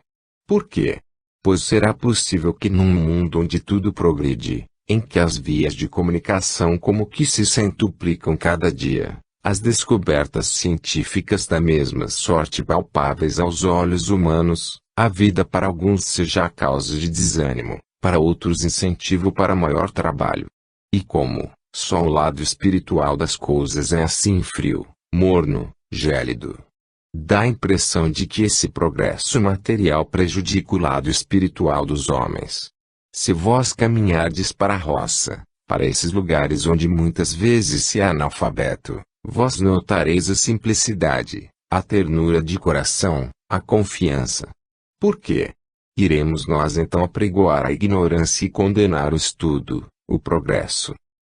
Por quê? Pois será possível que num mundo onde tudo progride, em que as vias de comunicação como que se centuplicam cada dia, as descobertas científicas da mesma sorte palpáveis aos olhos humanos, a vida para alguns seja a causa de desânimo, para outros incentivo para maior trabalho. E como, só o lado espiritual das coisas é assim frio, morno, gélido, dá a impressão de que esse progresso material prejudica o lado espiritual dos homens. Se vós caminhardes para a roça, para esses lugares onde muitas vezes se é analfabeto, vós notareis a simplicidade, a ternura de coração, a confiança. Por quê? Iremos nós então apregoar a ignorância e condenar o estudo, o progresso?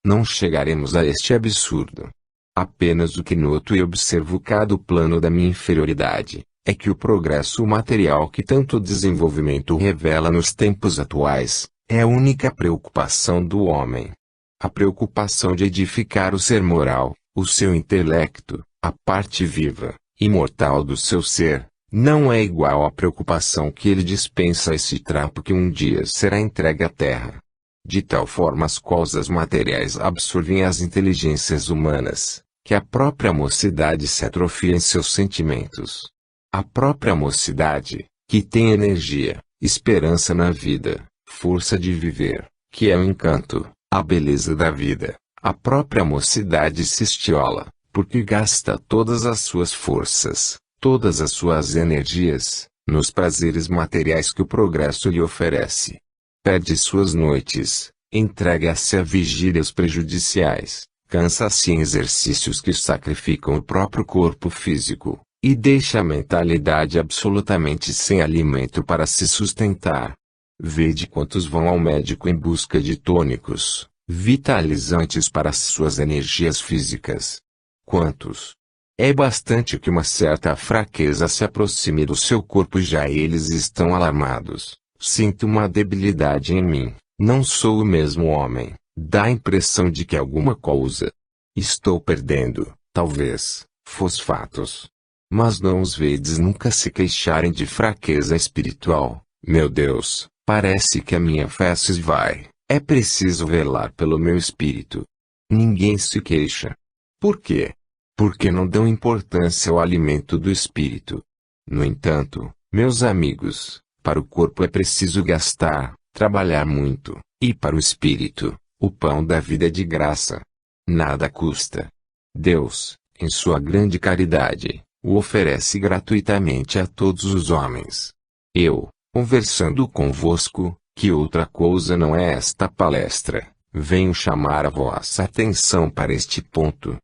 Não chegaremos a este absurdo. Apenas o que noto e observo cada plano da minha inferioridade, é que o progresso material que tanto desenvolvimento revela nos tempos atuais, é a única preocupação do homem. A preocupação de edificar o ser moral, o seu intelecto, a parte viva, imortal do seu ser, não é igual à preocupação que ele dispensa a esse trapo que um dia será entregue à terra. De tal forma as causas materiais absorvem as inteligências humanas, que a própria mocidade se atrofia em seus sentimentos. A própria mocidade, que tem energia, esperança na vida, força de viver, que é o encanto, a beleza da vida, a própria mocidade se estiola, porque gasta todas as suas forças, todas as suas energias, nos prazeres materiais que o progresso lhe oferece. Perde suas noites, entrega-se a vigílias prejudiciais, cansa-se em exercícios que sacrificam o próprio corpo físico, e deixa a mentalidade absolutamente sem alimento para se sustentar. Vede quantos vão ao médico em busca de tônicos, vitalizantes para as suas energias físicas. Quantos? É bastante que uma certa fraqueza se aproxime do seu corpo e já eles estão alarmados. Sinto uma debilidade em mim, não sou o mesmo homem, dá a impressão de que alguma coisa Estou perdendo, talvez, fosfatos. Mas não os vedes nunca se queixarem de fraqueza espiritual. Meu Deus, parece que a minha fé se esvai. É preciso velar pelo meu espírito. Ninguém se queixa. Por quê? Porque não dão importância ao alimento do espírito. No entanto, meus amigos, para o corpo é preciso gastar, trabalhar muito, e para o espírito, o pão da vida é de graça. Nada custa. Deus, em sua grande caridade, o oferece gratuitamente a todos os homens. Eu, conversando convosco, que outra coisa não é esta palestra, venho chamar a vossa atenção para este ponto.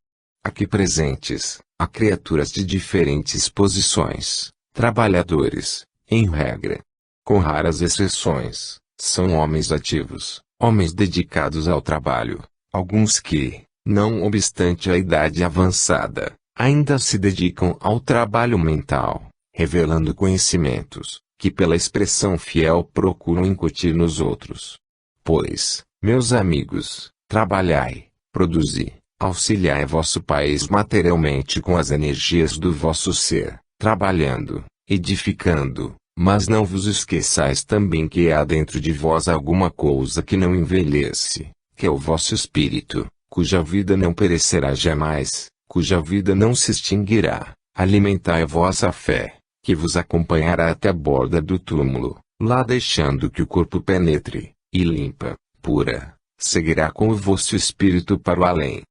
Aqui presentes, há criaturas de diferentes posições, trabalhadores, em regra. Com raras exceções, são homens ativos, homens dedicados ao trabalho, alguns que, não obstante a idade avançada, ainda se dedicam ao trabalho mental, revelando conhecimentos, que pela expressão fiel procuram incutir nos outros. Pois, meus amigos, trabalhai, produzi, auxiliai vosso país materialmente com as energias do vosso ser, trabalhando, edificando, mas não vos esqueçais também que há dentro de vós alguma coisa que não envelhece, que é o vosso espírito, cuja vida não perecerá jamais, cuja vida não se extinguirá. Alimentai a vossa fé, que vos acompanhará até a borda do túmulo, lá deixando que o corpo penetre, e limpa, pura, seguirá com o vosso espírito para o além.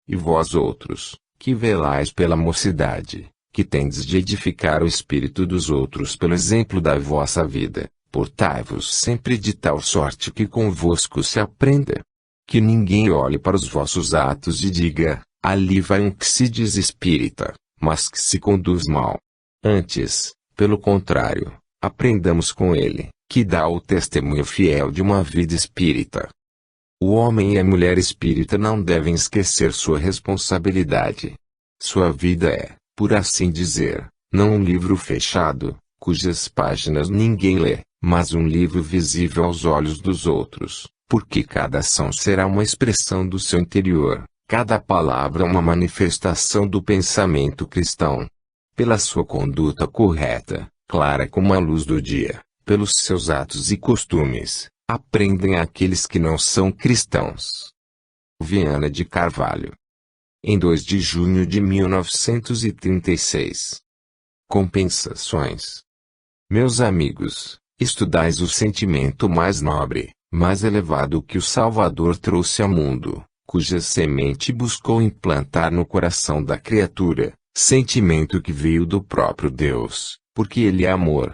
E vós outros, que velais pela mocidade, que tendes de edificar o espírito dos outros pelo exemplo da vossa vida, portai-vos sempre de tal sorte que convosco se aprenda. Que ninguém olhe para os vossos atos e diga, ali vai um que se diz espírita, mas que se conduz mal. Antes, pelo contrário, aprendamos com ele, que dá o testemunho fiel de uma vida espírita. O homem e a mulher espírita não devem esquecer sua responsabilidade. Sua vida é, por assim dizer, não um livro fechado, cujas páginas ninguém lê, mas um livro visível aos olhos dos outros, porque cada ação será uma expressão do seu interior, cada palavra uma manifestação do pensamento cristão. Pela sua conduta correta, clara como a luz do dia, pelos seus atos e costumes, aprendem aqueles que não são cristãos. Viana de Carvalho. Em 2 de junho de 1936. Compensações. Meus amigos, estudais o sentimento mais nobre, mais elevado que o Salvador trouxe ao mundo, cuja semente buscou implantar no coração da criatura, sentimento que veio do próprio Deus, porque Ele é amor.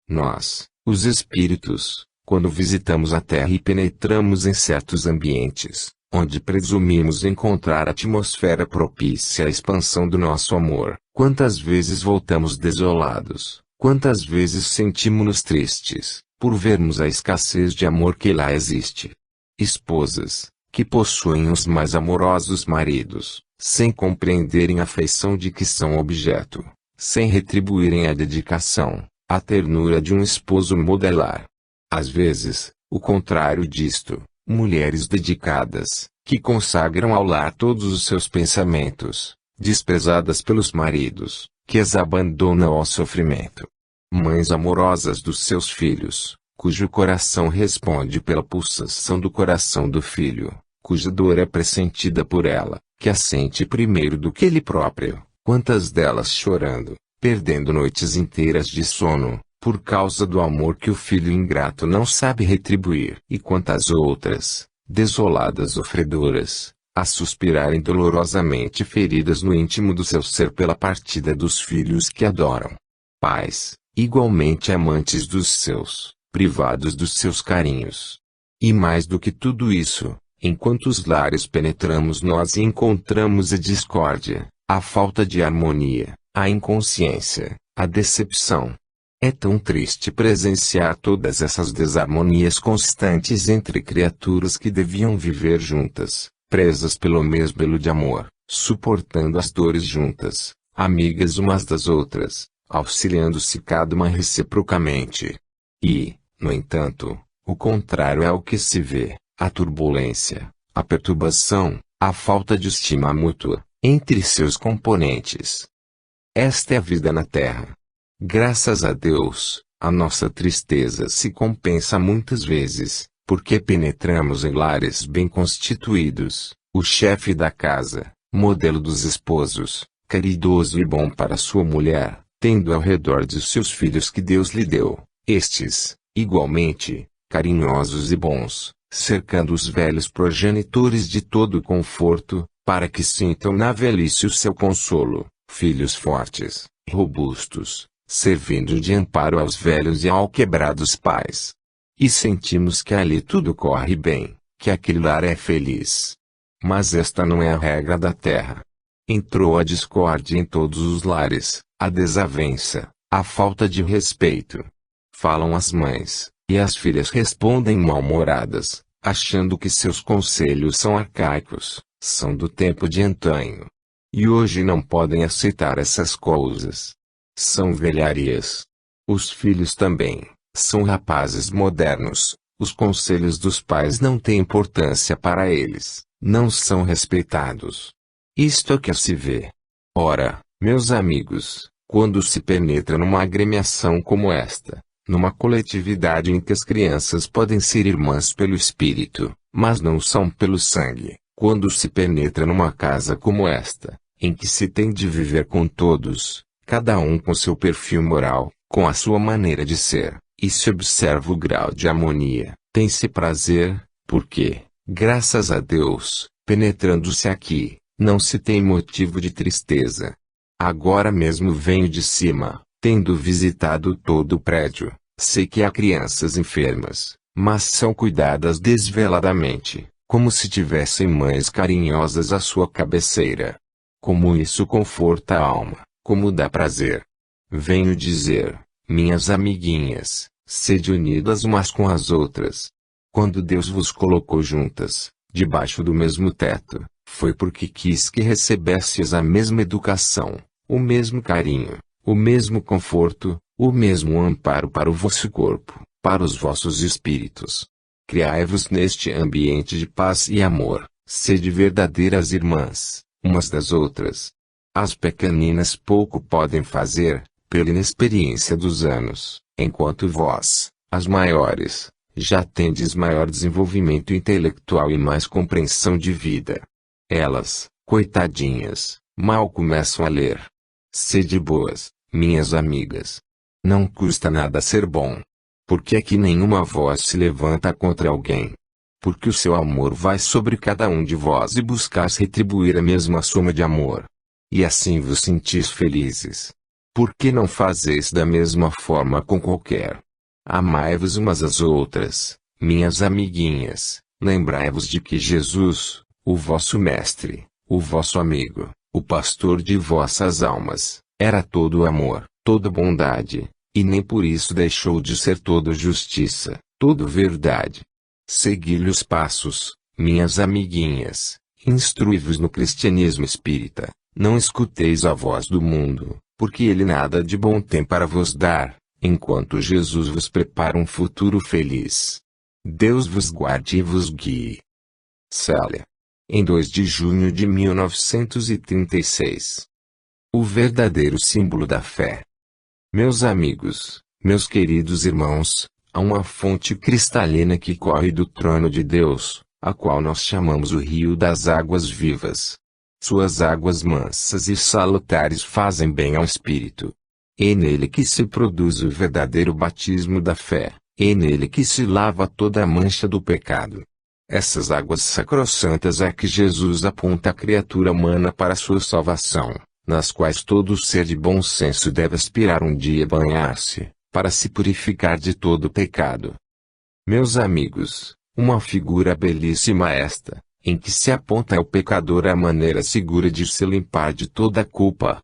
Nós, os espíritos, quando visitamos a Terra e penetramos em certos ambientes, onde presumimos encontrar atmosfera propícia à expansão do nosso amor, quantas vezes voltamos desolados, quantas vezes sentimos-nos tristes, por vermos a escassez de amor que lá existe. Esposas, que possuem os mais amorosos maridos, sem compreenderem a afeição de que são objeto, sem retribuírem a dedicação, a ternura de um esposo modelar. Às vezes, o contrário disto, mulheres dedicadas, que consagram ao lar todos os seus pensamentos, desprezadas pelos maridos, que as abandonam ao sofrimento. Mães amorosas dos seus filhos, cujo coração responde pela pulsação do coração do filho, cuja dor é pressentida por ela, que a sente primeiro do que ele próprio, quantas delas chorando, perdendo noites inteiras de sono, por causa do amor que o filho ingrato não sabe retribuir, e quantas outras, desoladas sofredoras, a suspirarem dolorosamente feridas no íntimo do seu ser pela partida dos filhos que adoram. Pais, igualmente amantes dos seus, privados dos seus carinhos. E mais do que tudo isso, enquanto os lares penetramos nós e encontramos a discórdia, a falta de harmonia, a inconsciência, a decepção. É tão triste presenciar todas essas desarmonias constantes entre criaturas que deviam viver juntas, presas pelo mesmo elo de amor, suportando as dores juntas, amigas umas das outras, auxiliando-se cada uma reciprocamente. E, no entanto, o contrário é o que se vê, a turbulência, a perturbação, a falta de estima mútua entre seus componentes. Esta é a vida na Terra. Graças a Deus, a nossa tristeza se compensa muitas vezes, porque penetramos em lares bem constituídos, o chefe da casa, modelo dos esposos, caridoso e bom para sua mulher, tendo ao redor de seus filhos que Deus lhe deu, estes, igualmente, carinhosos e bons, cercando os velhos progenitores de todo o conforto, para que sintam na velhice o seu consolo, filhos fortes, robustos, servindo de amparo aos velhos e alquebrados pais. E sentimos que ali tudo corre bem, que aquele lar é feliz. Mas esta não é a regra da terra. Entrou a discórdia em todos os lares, a desavença, a falta de respeito. Falam as mães, e as filhas respondem mal-humoradas, achando que seus conselhos são arcaicos, são do tempo de antanho. E hoje não podem aceitar essas coisas. São velharias. Os filhos também, são rapazes modernos, os conselhos dos pais não têm importância para eles, não são respeitados. Isto é que se vê. Ora, meus amigos, quando se penetra numa agremiação como esta, numa coletividade em que as crianças podem ser irmãs pelo espírito, mas não são pelo sangue, quando se penetra numa casa como esta, em que se tem de viver com todos, cada um com seu perfil moral, com a sua maneira de ser, e se observa o grau de harmonia, tem-se prazer, porque, graças a Deus, penetrando-se aqui, não se tem motivo de tristeza. Agora mesmo venho de cima, tendo visitado todo o prédio, sei que há crianças enfermas, mas são cuidadas desveladamente, como se tivessem mães carinhosas à sua cabeceira. Como isso conforta a alma, como dá prazer. Venho dizer, minhas amiguinhas, sede unidas umas com as outras. Quando Deus vos colocou juntas, debaixo do mesmo teto, foi porque quis que recebesseis a mesma educação, o mesmo carinho, o mesmo conforto, o mesmo amparo para o vosso corpo, para os vossos espíritos. Criai-vos neste ambiente de paz e amor, sede verdadeiras irmãs, umas das outras. As pequeninas pouco podem fazer, pela inexperiência dos anos, enquanto vós, as maiores, já tendes maior desenvolvimento intelectual e mais compreensão de vida. Elas, coitadinhas, mal começam a ler. Sede boas, minhas amigas. Não custa nada ser bom. Porque aqui nenhuma voz se levanta contra alguém. Porque o seu amor vai sobre cada um de vós e buscais retribuir a mesma soma de amor. E assim vos sentis felizes. Por que não fazeis da mesma forma com qualquer? Amai-vos umas às outras, minhas amiguinhas, lembrai-vos de que Jesus, o vosso mestre, o vosso amigo, o pastor de vossas almas, era todo amor, toda bondade, e nem por isso deixou de ser toda justiça, toda verdade. Segui-lhe os passos, minhas amiguinhas, instrui-vos no cristianismo espírita, não escuteis a voz do mundo, porque ele nada de bom tem para vos dar, enquanto Jesus vos prepara um futuro feliz. Deus vos guarde e vos guie. Célia. Em 2 de junho de 1936. O verdadeiro símbolo da fé. Meus amigos, meus queridos irmãos, há uma fonte cristalina que corre do trono de Deus, a qual nós chamamos o Rio das Águas Vivas. Suas águas mansas e salutares fazem bem ao espírito. É nele que se produz o verdadeiro batismo da fé, é nele que se lava toda a mancha do pecado. Essas águas sacrossantas é que Jesus aponta a criatura humana para sua salvação, nas quais todo ser de bom senso deve aspirar um dia banhar-se, para se purificar de todo pecado. Meus amigos, uma figura belíssima esta, em que se aponta ao pecador a maneira segura de se limpar de toda a culpa.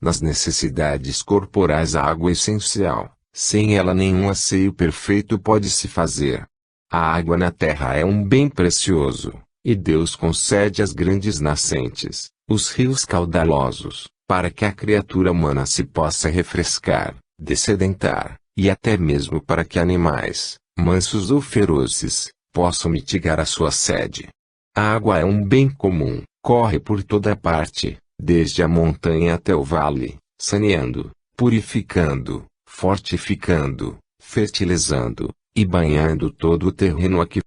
Nas necessidades corporais a água é essencial, sem ela nenhum asseio perfeito pode se fazer. A água na terra é um bem precioso, e Deus concede as grandes nascentes, os rios caudalosos, para que a criatura humana se possa refrescar, dessedentar, e até mesmo para que animais, mansos ou ferozes, possam mitigar a sua sede. A água é um bem comum, corre por toda parte, desde a montanha até o vale, saneando, purificando, fortificando, fertilizando, e banhando todo o terreno a que